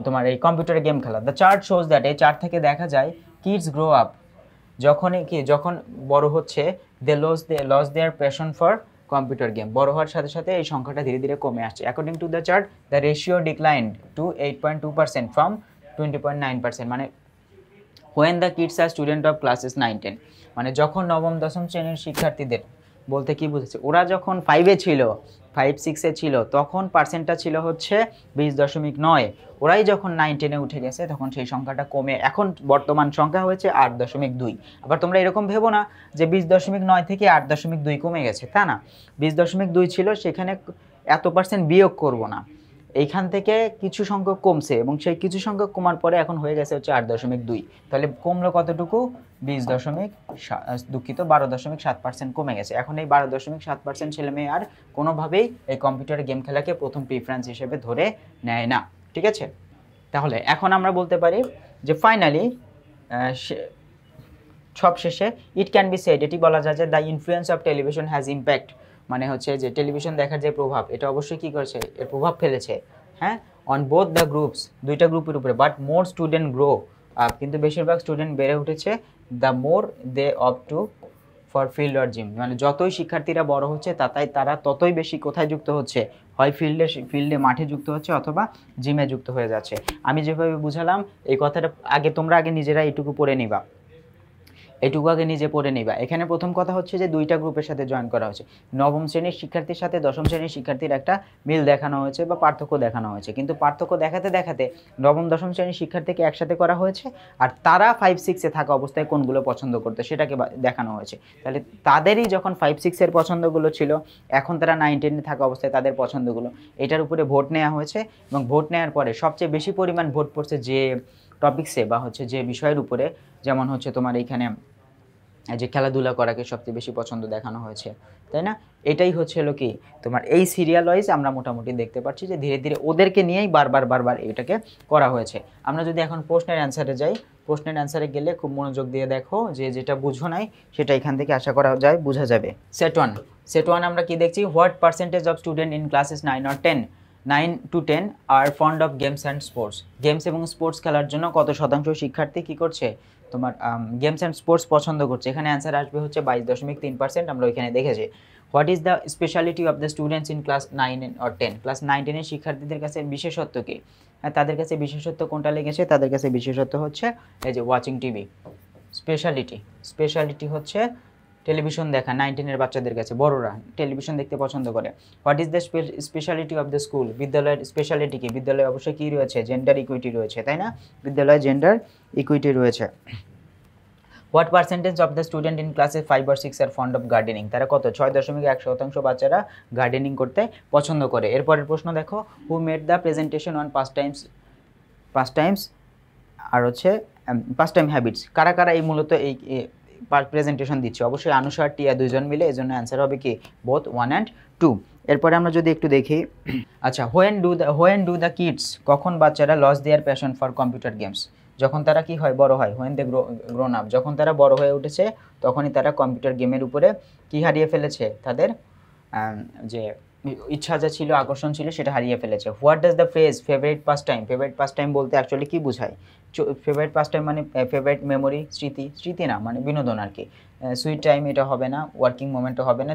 তোমার এই কম্পিউটারে গেম খেলা। দ্য চার্ট শোজ দ্যাট, এই চার্ট থেকে দেখা যায় কিডস গ্রো আপ, যখন বড় হচ্ছে, they lose their passion for computer game, বড় হওয়ার সাথে সাথে এই সংখ্যাটা ধীরে ধীরে কমে আসছে। According to the chart the ratio declined to 8.2% from 20.9%। মানে when the kids are student of classes 9-10, মানে যখন নবম দশম শ্রেণীর শিক্ষার্থীদের বলতে কি বুঝেছে, ওরা যখন 5-এ ছিল, 5-6-এ ছিল, তখন পার্সেন্টটা ছিল হচ্ছে 20.9। ওরাই যখন 9-10-এ উঠে গেছে তখন সেই সংখ্যাটা কমে এখন বর্তমান সংখ্যা হয়েছে 8.2। আবার তোমরা এরকম ভেবো না যে 20.9 থেকে 8.2 কমে গেছে, তা না। 20.2 ছিল, সেখানে এত পার্সেন্ট বিয়োগ করবো না, এইখান থেকে কিছু সংখ্যক কমছে এবং সেই কিছু সংখ্যক কমার পরে এখন হয়ে গেছে হচ্ছে 8.2। তাহলে কমলো কতটুকু, 12.7% কমে গেছে। এখন এই 12.7% ছেলে মেয়ে আর কোনোভাবেই এই কম্পিউটার গেম খেলাকে প্রথম প্রিফারেন্স হিসেবে ধরে নেয় না। ঠিক আছে, তাহলে এখন আমরা বলতে পারি যে ফাইনালি সব শেষে ইট ক্যান বি সেড, এটি বলা যায় যে the influence of television has impact, মানে হচ্ছে যে টেলিভিশন দেখার যে প্রভাব, এটা অবশ্যই কী করেছে, এর প্রভাব ফেলেছে, হ্যাঁ, অন বোথ দ্য গ্রুপস, দুইটা গ্রুপের উপরে। But more student grow up, কিন্তু বেশিরভাগ স্টুডেন্ট বেড়ে উঠেছে, the more they opt to for field or gym, মানে যতই শিক্ষার্থীরা বড় হচ্ছে তারা ততই বেশি কোথায় যুক্ত হচ্ছে, হয় ফিল্ডে মাঠে যুক্ত হচ্ছে অথবা জিমে যুক্ত হয়ে যাচ্ছে। আমি যেভাবে বুঝালাম এই কথাটা তোমরা আগে নিজেরা এইটুকু পড়ে নিবা, এটুকু আগে নিজে পড়ে নিবা। এখানে প্রথম কথা হচ্ছে যে দুইটা গ্রুপের সাথে জয়েন করা হয়েছে, নবম শ্রেণীর শিক্ষার্থীর সাথে দশম শ্রেণীর শিক্ষার্থীর একটা মিল দেখানো হয়েছে বা পার্থক্য দেখানো হয়েছে, কিন্তু পার্থক্য দেখাতে দেখাতে নবম দশম শ্রেণীর শিক্ষার্থীকে একসাথে করা হয়েছে, আর তারা 5-6-এ থাকা অবস্থায় কোনগুলো পছন্দ করতো সেটাকে দেখানো হয়েছে। তাহলে তাদেরই যখন 5-6-এর পছন্দগুলো ছিল, এখন তারা 9-10-এ থাকা অবস্থায় তাদের পছন্দগুলো, এটার উপরে ভোট নেওয়া হয়েছে এবং ভোট নেওয়ার পরে সবচেয়ে বেশি পরিমাণ ভোট পড়ছে যে টপিক্সে বা হচ্ছে যে বিষয়ের উপরে, যেমন হচ্ছে তোমার এইখানে যে খেলাধুলা করাকে সবচেয়ে বেশি পছন্দ দেখানো হয়েছে, তাই না। এটাই হচ্ছে হলো কি তোমার এই সিরিয়াল ওয়াইজ আমরা মোটামুটি দেখতে পাচ্ছি যে ধীরে ধীরে ওদেরকে নিয়েই বারবার এটাকে করা হয়েছে। আমরা যদি এখন প্রশ্নের অ্যান্সারে যাই, প্রশ্নের অ্যান্সারে গেলে খুব মনোযোগ দিয়ে দেখো, যে যেটা বুঝো নাই সেটা এখান থেকে আশা করা যায় বোঝা যাবে। সেট ওয়ান আমরা কি দেখছি, what percentage of student in classes 9 to 10 are fond of games and sports, games এবং স্পোর্টস খেলার জন্য কত শতাংশ শিক্ষার্থী কী করছে, তোমার গেমস অ্যান্ড স্পোর্টস পছন্দ করছে। এখানে অ্যান্সার আসবে হচ্ছে 22.3%, আমরা ওইখানে দেখেছি। What is the speciality of the students in class 9 or 10, class 9-10-এর শিক্ষার্থীদের কাছে বিশেষত্ব কী, হ্যাঁ তাদের কাছে বিশেষত্ব কোনটা লেগেছে, তাদের কাছে বিশেষত্ব হচ্ছে এই যে ওয়াচিং টিভি। স্পেশালিটি হচ্ছে টেলিভিশন দেখা 9-10 বাচ্চাদের কাছে, বড়রা টেলিভিশন দেখতে পছন্দ করে। What is the speciality of the school, বিদ্যালয়ের স্পেশালিটি কি, বিদ্যালয়ে অবশ্যই কী রয়েছে, জেন্ডার ইকুইটি রয়েছে, তাই না, বিদ্যালয়ে জেন্ডার ইকুইটি রয়েছে। What percentage of the student in ক্লাসে 5 or 6 are fond of gardening, তারা কত, 6.1% বাচ্চারা গার্ডেনিং করতে পছন্দ করে। এরপরের প্রশ্ন দেখো, who made the presentation on past times আর হচ্ছে পাস্ট টাইম হ্যাবিটস, কারা কারা এই মূলত এই প্রেজেন্টেশন দিচ্ছে, অবশ্যই আনুষা আর টিয়া দুজন মিলে, এই জন্য অ্যান্সার হবে কি বোথ 1 and 2। এরপরে আমরা যদি একটু দেখি, আচ্ছা হোয়েন ডু দ্য কিডস, কখন বাচ্চারা lose their passion for computer games, যখন তারা কি হয়, বড় হয়, হোয়েন দে গ্রোন আপ, যখন তারা বড় হয়ে উঠেছে তখনই তারা কম্পিউটার গেমের উপরে কি হারিয়ে ফেলেছে, তাদের যে ইচ্ছা যা ছিল, আকর্ষণ ছিল, সেটা হারিয়ে ফেলেছে। What does the phrase favourite past time বলতে অ্যাকচুয়ালি কি বোঝায়, ফেভারিট পাস্ট টাইম মানে ফেভারিট মেমোরি, স্মৃতি না, মানে বিনোদন আর কি। সুইট টাইম এটা হবে না, ওয়ার্কিং মোমেন্টও হবে না।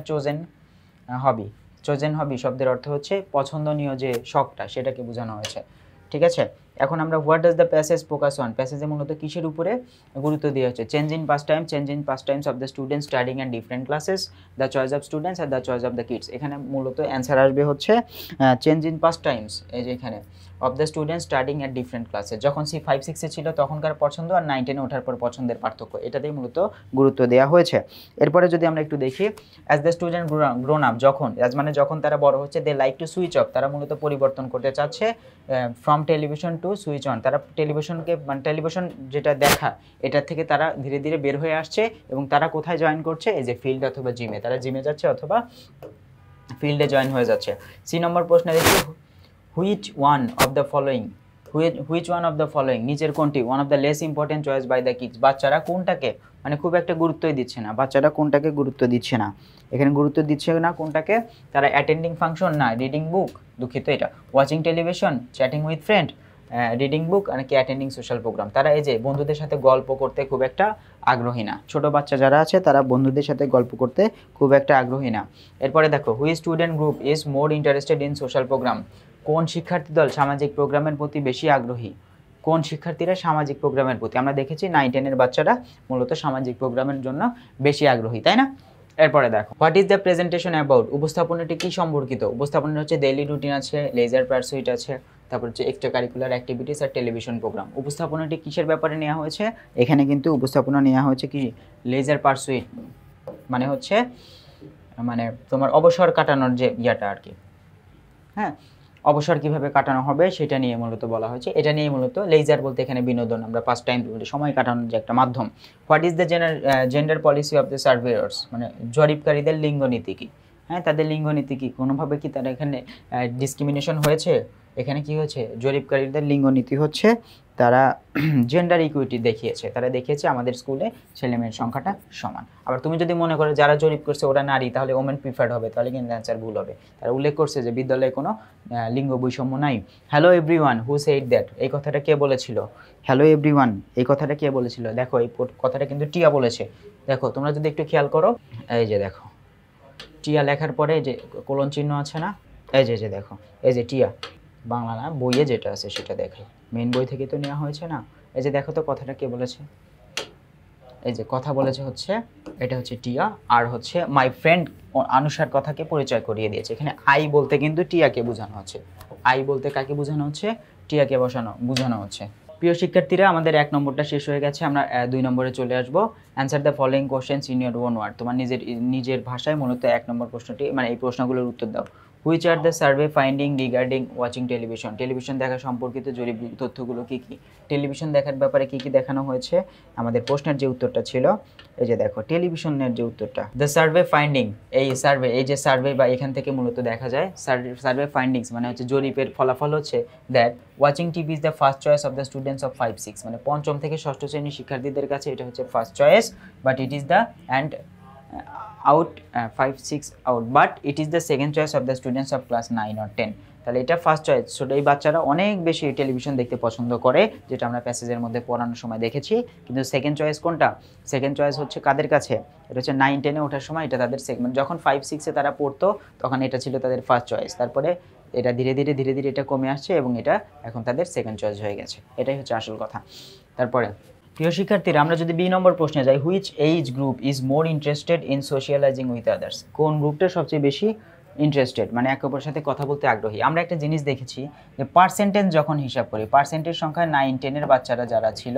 চোজেন হবি শব্দের অর্থ হচ্ছে পছন্দনীয় যে শখটা, সেটাকে বোঝানো হয়েছে, ঠিক আছে। এখন আমরা what does the passage focus on, প্যাসেজে মূলত কিসের উপরে গুরুত্ব দেওয়া হচ্ছে, change in past times of the students studying and different classes, the choice of students আর the choice of the kids. এখানে মূলত অ্যান্সার আসবে হচ্ছে চেঞ্জ ইন পাস্ট টাইমস, এই যে এখানে of the students studying at different classes, যখন 5-6 ছিল তখনকার পছন্দ আর 9-10 ওঠার পর পছন্দের পার্থক্য, এটাতেই মূলত গুরুত্ব দেওয়া হয়েছে। এরপরে যদি আমরা একটু দেখি, as the student grown up, যখন মানে যখন তারা বড় হচ্ছে, they like to switch off, তারা মূলত পরিবর্তন করতে চাচ্ছে from television to switch on, তারা টেলিভিশনকে মানে টেলিভিশন যেটা দেখা এটার থেকে তারা ধীরে ধীরে বের হয়ে আসছে, এবং তারা কোথায় জয়েন করছে, এই যে ফিল্ড অথবা জিমে, তারা জিমে যাচ্ছে অথবা ফিল্ডে জয়েন হয়ে যাচ্ছে। সি নম্বর প্রশ্নে দেখি, which one of the following নিচের কোনটি one of the less important choice by the kids, বাচ্চারা কোনটাকে মানে খুব একটা গুরুত্বই দিচ্ছে না, বাচ্চারা কোনটাকে গুরুত্ব দিচ্ছে না, এখানে গুরুত্ব দিচ্ছে না কোনটাকে, তারা অ্যাটেন্ডিং ফাংশন না রিডিং বুক, দুঃখিত এটা, watching television, chatting with friend, reading book আর কি অ্যাটেন্ডিং সোশ্যাল প্রোগ্রাম, তারা এই যে বন্ধুদের সাথে গল্প করতে খুব একটা আগ্রহী না, ছোট বাচ্চা যারা আছে তারা বন্ধুদের সাথে গল্প করতে খুব একটা আগ্রহী না। এরপরে দেখো, which student group is more interested in social program, কোন শিক্ষার্থী দল সামাজিক প্রোগ্রামের প্রতি বেশি আগ্রহী, কোন শিক্ষার্থীরা সামাজিক প্রোগ্রামের প্রতি, আমরা দেখেছি 9-10 বাচ্চারা মূলত সামাজিক প্রোগ্রামের জন্য বেশি আগ্রহী, তাই না। এরপরে দেখো, what is the presentation about, উপস্থাপনাটি কি সম্পর্কিত, উপস্থাপনা হচ্ছে ডেইলি রুটিন আছে, লেজার পারসুইট আছে, তারপর হচ্ছে এক্সট্রা কারিকুলার অ্যাক্টিভিটিস আর টেলিভিশন প্রোগ্রাম। উপস্থাপনাটি কিসের ব্যাপারে নেওয়া হয়েছে, এখানে কিন্তু উপস্থাপনা নেওয়া হয়েছে কি লেজার পারসুইট, মানে হচ্ছে মানে তোমার অবসর কাটানোর যে ইয়াটা আর কি, হ্যাঁ, অবসর কিভাবে কাটানো হবে সেটা নিয়ে মূলত বলা হয়েছে, এটা নিয়ে মূলত লেজার বলতে এখানে বিনোদন, আমরা পাস টাইম সময় কাটানোর যে একটা মাধ্যম। What is the gender policy of the surveyors, মানে জরিপকারীদের লিঙ্গনীতি কি, হ্যাঁ, তাদের লিঙ্গনীতি কি, কোনোভাবে কি তারা এখানে ডিসক্রিমিনেশন হয়েছে, এখানে কি হয়েছে, জরিপকারীদের লিঙ্গনীতি হচ্ছে তারা জেন্ডার ইকুইটি দেখিয়েছে, তারা দেখিয়েছে আমাদের স্কুলে ছেলেমেয়ের সংখ্যাটা সমান। আবার তুমি যদি মনে করো যারা জরিপ করছে ওরা নারী, তাহলে ওমেন প্রিফার্ড হবে, তাহলে কিন্তু অ্যান্সার ভুল হবে। তারা উল্লেখ করছে যে বিদ্যালয়ে কোনো লিঙ্গ বৈষম্য নাই। Hello everyone who said that, এই কথাটা কে বলেছিল, হ্যালো এভরিওয়ান এই কথাটা কে বলেছিল, দেখো এই কথাটা কিন্তু টিয়া বলেছে। দেখো তোমরা যদি একটু খেয়াল করো, এই যে দেখো টিয়া লেখার পরে যে কোলন চিহ্ন আছে না, এই যে দেখো, এই যে টিয়া, বাংলা না বইয়ে যেটা আছে সেটা দেখো, মেন বই থেকে তো নেওয়া হয়েছে না। এই যে দেখো তো কথাটা কে বলেছে, এই যে কথা বলেছে হচ্ছে এটা হচ্ছে টিয়া, আর হচ্ছে মাই ফ্রেন্ড আনুষার কথাকে পরিচয় করিয়ে দিয়েছে। এখানে আই বলতে কিন্তু টিয়াকে বোঝানো হচ্ছে, আই বলতে কাকে বোঝানো হচ্ছে, টিয়াকে বোঝানো হচ্ছে। প্রিয় শিক্ষার্থীরা, আমাদের 1 নম্বরটা শেষ হয়ে গেছে, আমরা 2 নম্বরে চলে আসব। Answer the following questions in your own word, তোমার নিজের ভাষায় মূলত 1 নম্বর প্রশ্নটি মানে এই প্রশ্নগুলোর উত্তর দাও। Which are the survey finding regarding watching television, television দেখা সম্পর্কিত জরিপ তথ্যগুলো কী কী, টেলিভিশন দেখার ব্যাপারে কী কী দেখানো হয়েছে, আমাদের প্রশ্নের যে উত্তরটা ছিল এই যে দেখো টেলিভিশনের যে উত্তরটা, দ্য সার্ভে ফাইন্ডিং, এই যে সার্ভে বা এখান থেকে মূলত দেখা যায় সার্ভে ফাইন্ডিংস মানে হচ্ছে জরিপের ফলাফল হচ্ছে that watching TV is the first choice of the students of 5-6, মানে পঞ্চম থেকে ষষ্ঠ শ্রেণীর শিক্ষার্থীদের কাছে এটা হচ্ছে first choice, but it is the and out 5-6 out, but it is the second choice of the students of class 9 or 10, তাহলে এটা ফার্স্ট চয়েস। ছোট এই বাচ্চারা অনেক বেশি টেলিভিশন দেখতে পছন্দ করে, যেটা আমরা প্যাসেজের মধ্যে পড়ানোর সময় দেখেছি, কিন্তু সেকেন্ড চয়েস কোনটা, সেকেন্ড চয়েস হচ্ছে কাদের কাছে, এটা হচ্ছে 9-10-এ ওঠার সময় এটা তাদের সেগমেন্ট, যখন 5-6-এ তারা পড়তো তখন এটা ছিল তাদের ফার্স্ট চয়েস, তারপরে এটা ধীরে ধীরে এটা কমে আসছে এবং এটা এখন তাদের সেকেন্ড চয়েস হয়ে গেছে, এটাই হচ্ছে আসল কথা। তারপরে প্রিয় শিক্ষার্থীরা, আমরা যদি বি নম্বর প্রশ্নে যাই, which age group is more interested in socialising with others, কোন গ্রুপটা সবচেয়ে বেশি ইন্টারেস্টেড মানে একে অপরের সাথে কথা বলতে আগ্রহী। আমরা একটা জিনিস দেখেছি যে পার্সেন্টেজ যখন হিসাব করি, পার্সেন্টেজ সংখ্যায় 9-10-এর বাচ্চারা যারা ছিল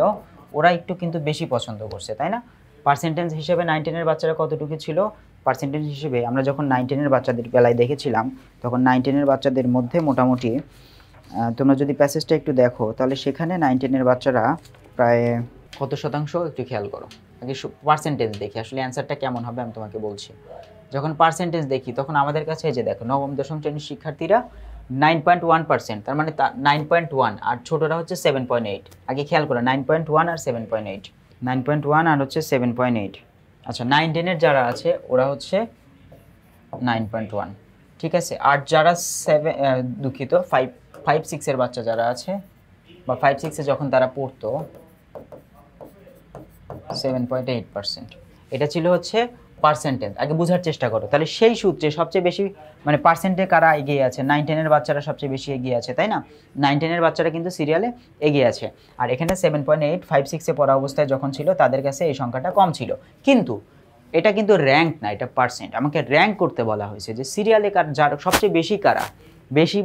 ওরা একটু কিন্তু বেশি পছন্দ করছে, তাই না? পার্সেন্টেজ হিসেবে 9-10-এর বাচ্চারা কতটুকু ছিল? পার্সেন্টেজ হিসেবে আমরা যখন 9-10-এর বাচ্চাদের বেলায় দেখেছিলাম তখন 9-10-এর বাচ্চাদের মধ্যে মোটামুটি তোমরা যদি প্যাসেজটা একটু দেখো তাহলে সেখানে 9-10-এর বাচ্চারা প্রায় কত শতাংশ একটু খেয়াল করো। আগে পার্সেন্টেজ দেখি আসলে অ্যান্সারটা কেমন হবে আমি তোমাকে বলছি। যখন পার্সেন্টেজ দেখি তখন আমাদের কাছে এই যে দেখো নবম দশম শ্রেণীর শিক্ষার্থীরা 9.1%, তার মানে 9.1, আর ছোটরা হচ্ছে 7.8। আগে খেয়াল করো 9.1 আর 7.8, 9.1 আর হচ্ছে 7.8। আচ্ছা 9-10-এর যারা আছে ওরা হচ্ছে 9.1, ঠিক আছে। আর যারা দুঃখিত 5-6-এর বাচ্চা যারা আছে বা 5-6-এ যখন তারা পড়তো 7.8%। এটা ছিল হচ্ছে পার্সেন্টেজ। আগে বোঝার চেষ্টা করো তাহলে সেই সূত্রে সবচেয়ে বেশি মানে পার্সেন্টে কারা এগিয়ে আছে? 9-10-এর বাচ্চারা সবচেয়ে বেশি এগিয়ে আছে, তাই না? 9-10-এর বাচ্চারা কিন্তু সিরিয়ালে এগিয়ে আছে। আর এখানে 7.8 5-6-এ পড়া অবস্থায় যখন ছিল তাদের কাছে এই সংখ্যাটা কম ছিল। কিন্তু এটা কিন্তু র্যাঙ্ক না, এটা পার্সেন্ট। আমাকে র্যাঙ্ক করতে বলা হয়েছে যে সিরিয়ালে যার সবচেয়ে বেশি কারা, বেশি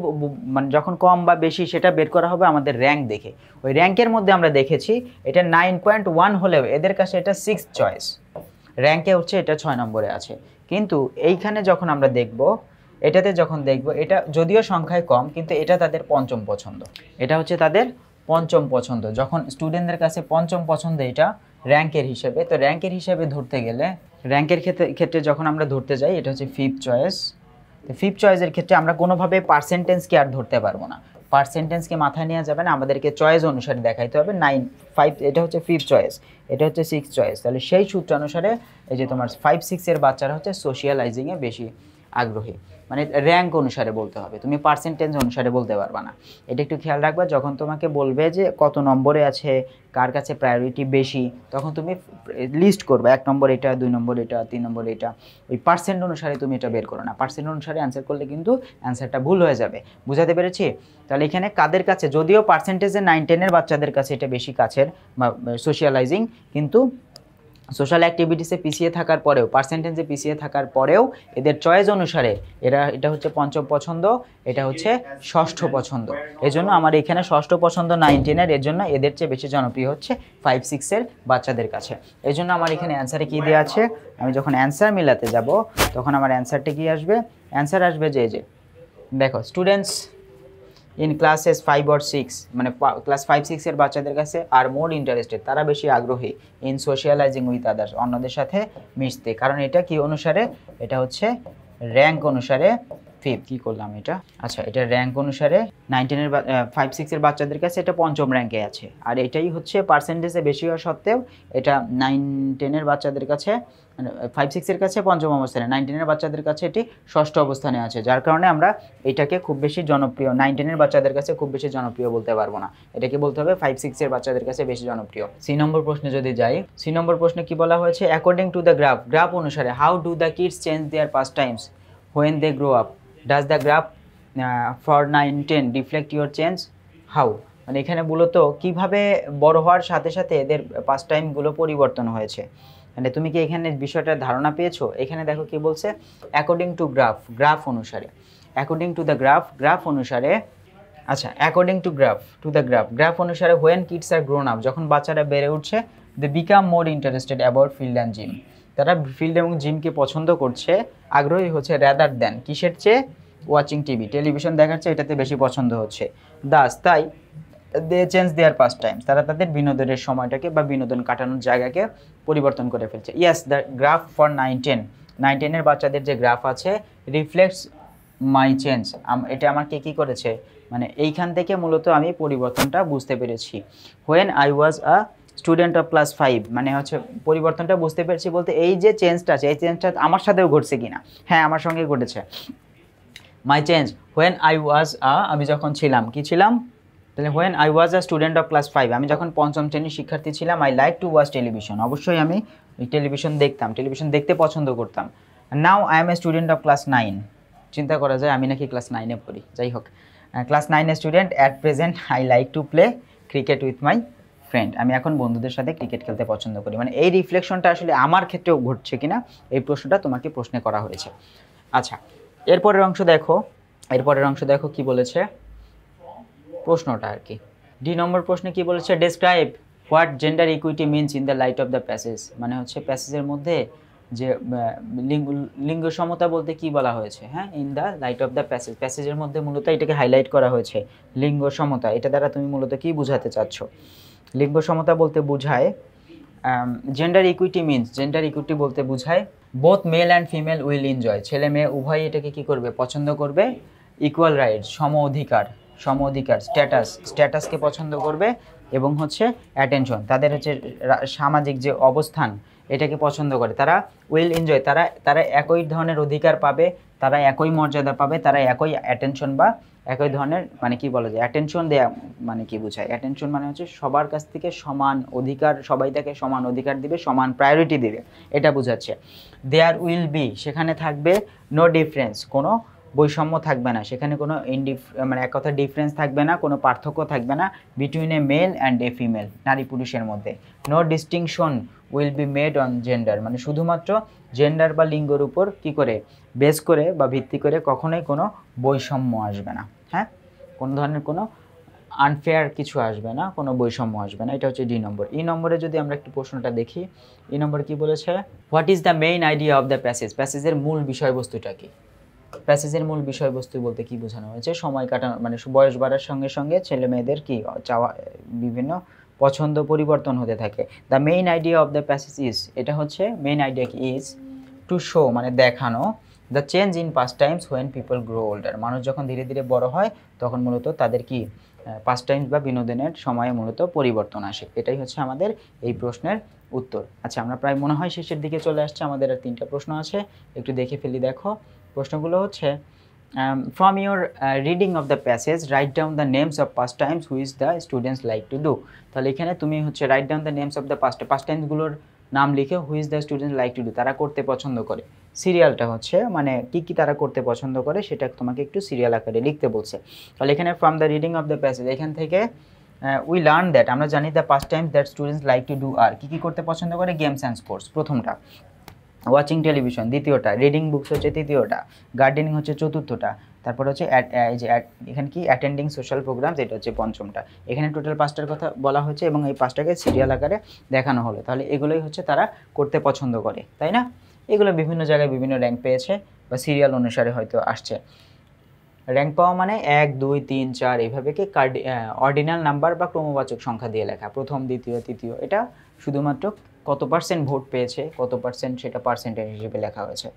মানে যখন কম বা বেশি সেটা বের করা হবে আমাদের র্যাঙ্ক দেখে। ওই র্যাঙ্কের মধ্যে আমরা দেখেছি এটা 9.1 হলেও এদের কাছে এটা 6th চয়েস, র্যাঙ্কে হচ্ছে এটা 6 নম্বরে আছে। কিন্তু এইখানে যখন আমরা দেখব, এটাতে যখন দেখব এটা যদিও সংখ্যায় কম কিন্তু এটা তাদের পঞ্চম পছন্দ, এটা হচ্ছে তাদের পঞ্চম পছন্দ। যখন স্টুডেন্টদের কাছে পঞ্চম পছন্দ এটা র্যাঙ্কের হিসেবে, তো র্যাঙ্কের হিসেবে ধরতে গেলে র্যাঙ্কের ক্ষেত্রে যখন আমরা ধরতে যাই এটা হচ্ছে 5th চয়েস। তো 5th চয়েসের ক্ষেত্রে আমরা কোনোভাবে পার্সেন্টেজকে আর ধরতে পারবো না, পার্সেন্টেজকে মাথায় নেওয়া যাবে না, আমাদেরকে চয়েস অনুসারে দেখাইতে হবে। 9-5 এটা হচ্ছে 5th চয়েস, এটা হচ্ছে 6th চয়েস। তাহলে সেই সূত্র অনুসারে এই যে তোমার 5-6-এর বাচ্চারা হচ্ছে সোশিয়ালাইজিংয়ে বেশি আগ্রহী, মানে র্যাঙ্ক অনুসারে বলতে হবে, তুমি পার্সেন্টেজ অনুসারে বলতে পারবা না। এটা একটু খেয়াল রাখবা, যখন তোমাকে বলবে যে কত নম্বরে আছে, কার কাছে প্রায়োরিটি বেশি, তখন তুমি লিস্ট করবে 1 নম্বর এটা, 2 নম্বর এটা, 3 নম্বর এটা, ওই পার্সেন্ট অনুসারে তুমি এটা বের করো না। পার্সেন্ট অনুসারে অ্যান্সার করলে কিন্তু অ্যান্সারটা ভুল হয়ে যাবে। বুঝাতে পেরেছি? তাহলে এখানে কাদের কাছে, যদিও পার্সেন্টেজে 9-10-এর বাচ্চাদের কাছে এটা বেশি কাছের বা সোশিয়ালাইজিং, কিন্তু সোশ্যাল অ্যাক্টিভিটিসে পিছিয়ে থাকার পরেও, পার্সেন্টেজে পিছিয়ে থাকার পরেও এদের চয়েস অনুসারে এটা হচ্ছে পঞ্চম পছন্দ, এটা হচ্ছে ষষ্ঠ পছন্দ। এজন্য আমার এখানে ষষ্ঠ পছন্দ 9-10-এর, এর জন্য এদের চেয়ে বেশি জনপ্রিয় হচ্ছে 5-6-এর বাচ্চাদের কাছে। এই জন্য আমার এখানে অ্যান্সারে কী দেওয়া আছে, আমি যখন অ্যান্সার মিলাতে যাব তখন আমার অ্যান্সারটা কী আসবে? অ্যান্সার আসবে যে দেখো স্টুডেন্টস ইন ক্লাসেস 5 or 6, মানে ক্লাস 5-6-এর বাচ্চাদের কাছে আর মোর ইন্টারেস্টেড, তারা বেশি আগ্রহী ইন সোশিয়ালাইজিং উইথ আদার্স, অন্যদের সাথে মিশতে। কারণ এটা কি অনুসারে? এটা হচ্ছে র্যাঙ্ক অনুসারে 5th। কী করলাম এটা? আচ্ছা, এটা র্যাঙ্ক অনুসারে 9-10-এর 5-6-এর বাচ্চাদের কাছে এটা পঞ্চম র্যাঙ্কে আছে। আর এটাই হচ্ছে পার্সেন্টেজে বেশি হওয়া সত্ত্বেও এটা 9-10-এর বাচ্চাদের কাছে, মানে 5-6-এর কাছে পঞ্চম অবস্থানে, 9-10-এর বাচ্চাদের কাছে এটি ষষ্ঠ অবস্থানে আছে। যার কারণে আমরা এটাকে খুব বেশি জনপ্রিয় 9-10-এর বাচ্চাদের কাছে খুব বেশি জনপ্রিয় বলতে পারবো না, এটাকে বলতে হবে 5-6-এর বাচ্চাদের কাছে বেশি জনপ্রিয়। 3 নম্বর প্রশ্নে যদি যাই, 3 নম্বর প্রশ্নে কি বলা হয়েছে? অ্যাকর্ডিং টু দ্য গ্রাফ অনুসারে how do the kids change their pastimes when they grow up, does the graph for 9-10 reflect your change how, মানে এখানে মূলত কিভাবে বড় হওয়ার সাথে সাথে এদের পাস্ট টাইমগুলো পরিবর্তন হয়েছে, মানে তুমি কি এখানে বিষয়টার ধারণা পেয়েছো? এখানে দেখো কি বলছে, অ্যাকর্ডিং টু গ্রাফ অনুসারে, অ্যাকর্ডিং টু দ্য গ্রাফ অনুসারে, আচ্ছা অ্যাকর্ডিং টু গ্রাফ অনুসারে when kids are grown up, যখন বাচ্চারা বেড়ে উঠছে, they become more interested about field and gym, তারা ফিল্ড এবং জিমকে পছন্দ করছে, আগ্রহী হচ্ছে র্যাদার দেন কিসের চেয়ে? ওয়াচিং টিভি, টেলিভিশন দেখার চেয়ে এটাতে বেশি পছন্দ হচ্ছে। তাই they change their pastime, তারা তাদের বিনোদনের সময়টাকে বা বিনোদন কাটানোর জায়গাকে পরিবর্তন করে ফেলছে। ইয়েস, দ্য গ্রাফ ফর 9-10-এর বাচ্চাদের যে গ্রাফ আছে রিফ্লেক্টস মাই চেঞ্জ, এটা আমাকে কী করেছে, মানে এইখান থেকে মূলত আমি পরিবর্তনটা বুঝতে পেরেছি। When I was a student of class 5, মানে হচ্ছে পরিবর্তনটা বুঝতে পেরেছি বলতে এই যে চেঞ্জটা আছে, এই চেঞ্জটা আমার সাথেও ঘটছে কিনা? হ্যাঁ, আমার সঙ্গে ঘটেছে। মাই চেঞ্জ হোয়েন আই ওয়াজ আমি যখন ছিলাম, কি ছিলাম? তাহলে when I was a student of class 5, আমি যখন পঞ্চম শ্রেণীর শিক্ষার্থী ছিলাম, I like to watch television, অবশ্যই আমি টেলিভিশন দেখতাম, টেলিভিশন দেখতে পছন্দ করতাম। Now I M a student of class 9, চিন্তা করা যায় আমি নাকি ক্লাস 9-এ পড়ি, যাই হোক, ক্লাস 9-এর student, at present I like to play cricket with my friend, আমি এখন বন্ধুদের সাথে ক্রিকেট খেলতে পছন্দ করি। মানে এই রিফ্লেকশনটা আসলে আমার ক্ষেত্রেও ঘটছে কিনা এই প্রশ্নটা তোমাকে প্রশ্নে করা হয়েছে। আচ্ছা, এরপরের অংশ দেখো কি বলেছে প্রশ্নটা আর কি। ডি নম্বর প্রশ্নে কি বলেছে, describe what gender equity means in the light of the passage. মানে হচ্ছে প্যাসেজের মধ্যে যে লিঙ্গ সমতা বলতে কি বলা হয়েছে, হ্যাঁ, in the light of the প্যাসেজের মধ্যে মূলত এটাকে হাইলাইট করা হয়েছে লিঙ্গ সমতা। এটা দ্বারা তুমি মূলত কি বোঝাতে চাচ্ছ? লিঙ্গ সমতা বলতে বোঝায় gender equity means, gender equity বলতে বোঝায় both mail and female will enjoy, ছেলে মেয়ে উভয়ই এটাকে কি করবে, পছন্দ করবে, ইকুয়াল রাইটস, সম অধিকার, স্ট্যাটাসকে পছন্দ করবে, এবং হচ্ছে অ্যাটেনশন, তাদের হচ্ছে সামাজিক যে অবস্থান এটাকে পছন্দ করে। তারা উইল এনজয়, তারা একই ধরনের অধিকার পাবে, তারা একই মর্যাদা পাবে, তারা একই অ্যাটেনশন বা একই ধরনের, মানে কি বলা যায়, অ্যাটেনশন দেয়া মানে কি বোঝায়? অ্যাটেনশন মানে হচ্ছে সবার কাছ থেকে সমান অধিকার, সবাই তাকে সমান অধিকার দিবে, সমান প্রায়োরিটি দিবে, এটা বোঝাচ্ছে। দেয়ার উইল বি, সেখানে থাকবে নো ডিফারেন্স, কোনো বৈষম্য থাকবে না, সেখানে কোনো মানে এক কথা ডিফারেন্স থাকবে না, কোনো পার্থক্য থাকবে না between a male and a female, নারী পুরুষের মধ্যে। No distinction will be made on gender, মানে শুধুমাত্র জেন্ডার বা লিঙ্গের উপর কি করে বেস করে বা ভিত্তি করে কখনোই কোনো বৈষম্য আসবে না, হ্যাঁ, কোনো ধরনের কোনো আনফেয়ার কিছু আসবে না, কোনো বৈষম্য আসবে না। এটা হচ্ছে ডি নম্বর। ই নম্বরে যদি আমরা একটু প্রশ্নটা দেখি, ই নম্বর কি বলেছে, what is the main idea of the passage, প্যাসেজের মূল বিষয়বস্তুটা কি? প্যাসেজের মূল বিষয়বস্তু বলতে কি বোঝানো হয়েছে, সময় কাটানো, মানে বয়স বাড়ার সঙ্গে সঙ্গে ছেলে মেয়েদের কি চাওয়া, বিভিন্ন পছন্দ পরিবর্তন হতে থাকে। The main idea of the passage is, এটা হচ্ছে মেইন আইডিয়া কি, ইজ টু শো, মানে দেখানো, the change in past Times when people grow older, মানুষ যখন ধীরে ধীরে বড় হয় তখন মূলত তাদের কি পাস্ট টাইমস বা বিনোদনের সময়ে মূলত পরিবর্তন আসে। এটাই হচ্ছে আমাদের এই প্রশ্নের উত্তর। আচ্ছা, আমরা প্রায় মনে হয় শেষের দিকে চলে আসছে, আমাদের আর 3টা প্রশ্ন আছে, একটু দেখে ফেলি। দেখো প্রশ্নগুলো হচ্ছে, from your reading of the passage write down the names of past times which the students like to do. তাহলে এখানে তুমি হচ্ছে write down the names of the past টাইমসগুলোর নাম লিখে which the students like to do, তারা করতে পছন্দ করে। সিরিয়ালটা হচ্ছে মানে কি কি তারা করতে পছন্দ করে সেটা তোমাকে একটু সিরিয়াল আকারে লিখতে বলছে। তাহলে এখানে from the reading of the passage, এখান থেকে উই লার্ন দ্যাট, আমরা জানি the past times that students like to do আর, কি কি করতে পছন্দ করে, গেমস অ্যান্ড স্পোর্টস প্রথমটা, ওয়াচিং টেলিভিশন দ্বিতীয়টা, রিডিং বুকস হচ্ছে তৃতীয়টা, গার্ডেনিং হচ্ছে চতুর্থটা, তারপর হচ্ছে এই যে এখানে কি অ্যাটেন্ডিং সোশ্যাল প্রোগ্রামস, এটা হচ্ছে পঞ্চমটা। এখানে টোটাল 5টার কথা বলা হয়েছে এবং এই 5টাকে সিরিয়াল আকারে দেখানো হলো। তাহলে এগুলোই হচ্ছে তারা করতে পছন্দ করে, তাই না? এগুলো বিভিন্ন জায়গায় বিভিন্ন র্যাঙ্ক পেয়েছে বা সিরিয়াল অনুসারে হয়তো আসছে। র্যাঙ্ক পাওয়া মানে 1 2 3 4 এইভাবে কি অর্ডিনাল নাম্বার বা ক্রমবাচক সংখ্যা দিয়ে লেখা, প্রথম দ্বিতীয় তৃতীয়, এটা শুধুমাত্র কত পার্সেন্ট ভোট পেয়েছে, কত পার্সেন্ট সেটা পার্সেন্টেজ হিসেবে লেখা হয়েছে।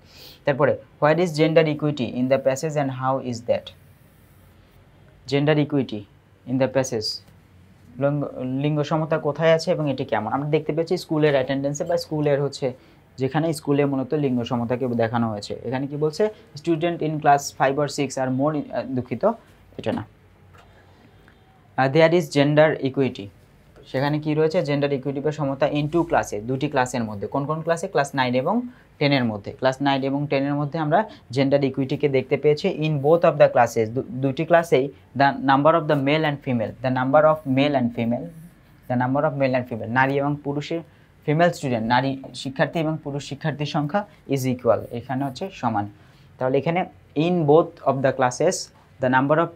তারপরে what is gender equity in the passage and how is that, gender equity in the passage, লিঙ্গ সমতা কোথায় আছে এবং এটি কেমন? আমরা দেখতে পেয়েছি স্কুলের অ্যাটেন্ডেন্সে বা স্কুলের হচ্ছে যেখানে স্কুলে মূলত লিঙ্গ সমতাকে দেখানো হয়েছে। এখানে কি বলছে, স্টুডেন্ট ইন ক্লাস 5 or 6 আর মোর, দুঃখিত এটা না, দেয়ার ইজ জেন্ডার ইকুইটি, সেখানে কি রয়েছে, জেন্ডার ইকুইটি বা সমতা ইন 2 ক্লাসে, 2টি ক্লাসের মধ্যে। কোন কোন ক্লাসে? ক্লাস 9 এবং 10-এর মধ্যে। ক্লাস 9 এবং 10-এর মধ্যে আমরা জেন্ডার ইকুইটিকে দেখতে পেয়েছি in both of the classes, 2টি ক্লাসেই the number of the male and female, the number of male and female, the number of male and female, নারী এবং পুরুষের, ফিমেল স্টুডেন্ট নারী শিক্ষার্থী এবং পুরুষ শিক্ষার্থীর সংখ্যা ইজ ইকুয়াল, এখানে হচ্ছে সমান। তাহলে এখানে in both of the classes the number of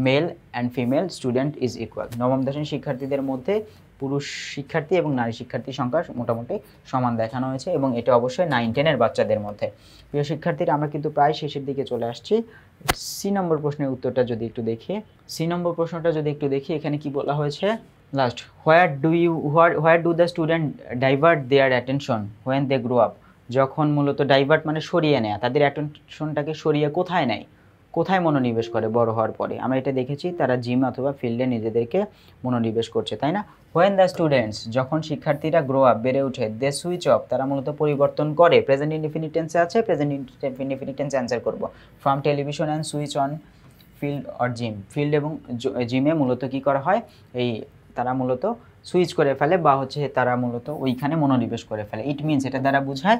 male and female student is equal, নবম দশম শিক্ষার্থীদের মধ্যে পুরুষ শিক্ষার্থী এবং নারী শিক্ষার্থীর সংখ্যা মোটামুটি সমান দেখানো হয়েছে, এবং এটা অবশ্যই 9-10-এর বাচ্চাদের মধ্যে। প্রিয় শিক্ষার্থীরা, আমরা কিন্তু প্রায় শেষের দিকে চলে আসছি। সি নম্বর প্রশ্নের উত্তরটা যদি একটু দেখি, সি নম্বর প্রশ্নটা যদি একটু দেখি, এখানে কি বলা হয়েছে, last, where do the student divert their attention when they grow up, যখন মূলত ডাইভার্ট মানে সরিয়ে নেয়, তাদের অ্যাটেনশনটাকে সরিয়ে কোথায় নেয়, কোথায় মনোনিবেশ করে বড় হওয়ার পরে? আমরা এটা দেখেছি তারা জিম অথবা ফিল্ডে নিজেদেরকে মনোনিবেশ করছে, তাই না? হোয়েন দ্য স্টুডেন্টস, যখন শিক্ষার্থীরা গ্রো আপ বেড়ে ওঠে, দে সুইচ অফ, তারা মূলত পরিবর্তন করে, প্রেজেন্ট ইনডিফিনিট টেন্সে আছে, প্রেজেন্ট ইনডিফিনিট টেন্সে অ্যান্সার করব, from television and switch on field or gym, field এবং জিমে মূলত কি করা হয়, এই তারা মূলত সুইচ করে ফেলে বা হচ্ছে তারা মূলত ওইখানে মনোনিবেশ করে ফেলে। ইট মিনস, এটা দ্বারা বোঝায়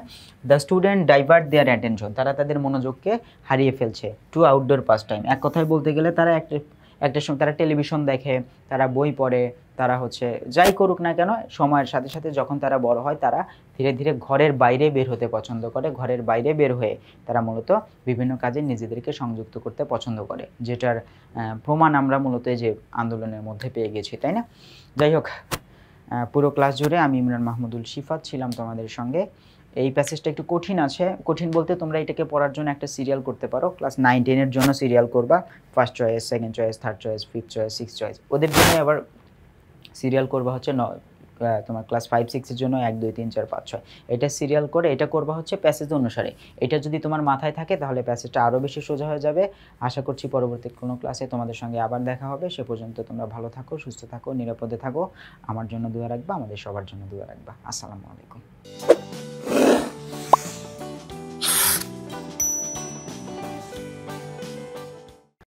the student divert their attention, তারা তাদের মনোযোগকে হারিয়ে ফেলছে, টু আউটডোর পাস টাইম, এক কথায় বলতে গেলে তারা একটা সময় তারা টেলিভিশন দেখে, তারা বই পড়ে, তারা হচ্ছে যাই করুক না কেন সময়ের সাথে সাথে যখন তারা বড় হয় তারা ধীরে ধীরে ঘরের বাইরে বের হতে পছন্দ করে। ঘরের বাইরে বের হয়ে তারা মূলত বিভিন্ন কাজে নিজেদেরকে সংযুক্ত করতে পছন্দ করে, যেটার প্রমাণ আমরা মূলত এই যে আন্দোলনের মধ্যে পেয়ে গেছি, তাই না? যাই হোক, পুরো ক্লাস জুড়ে আমি ইমরান মাহমুদুল শিফাত ছিলাম তোমাদের সঙ্গে। এই প্যাসেজটা একটু কঠিন আছে, কঠিন বলতে তোমরা এটাকে পড়ার জন্য একটা সিরিয়াল করতে পারো, ক্লাস 9-10 জন্য সিরিয়াল করবা, first choice, second choice, third choice, fifth choice, six choice. ওদের জন্য আবার সিরিয়াল করবা হচ্ছে তোমার ক্লাস 5-6 জন্য 1 2 3 4 5 6, এটা সিরিয়াল করে এটা করবা হচ্ছে প্যাসেজ অনুসারে। এটা যদি তোমার মাথায় থাকে তাহলে প্যাসেজটা আরও বেশি সোজা হয়ে যাবে। আশা করছি পরবর্তী কোনো ক্লাসে তোমাদের সঙ্গে আবার দেখা হবে। সে পর্যন্ত তোমরা ভালো থাকো, সুস্থ থাকো, নিরাপদে থাকো। আমার জন্য দোয়া রাখবা, আমাদের সবার জন্য দোয়া রাখবা। আসসালামু আলাইকুম।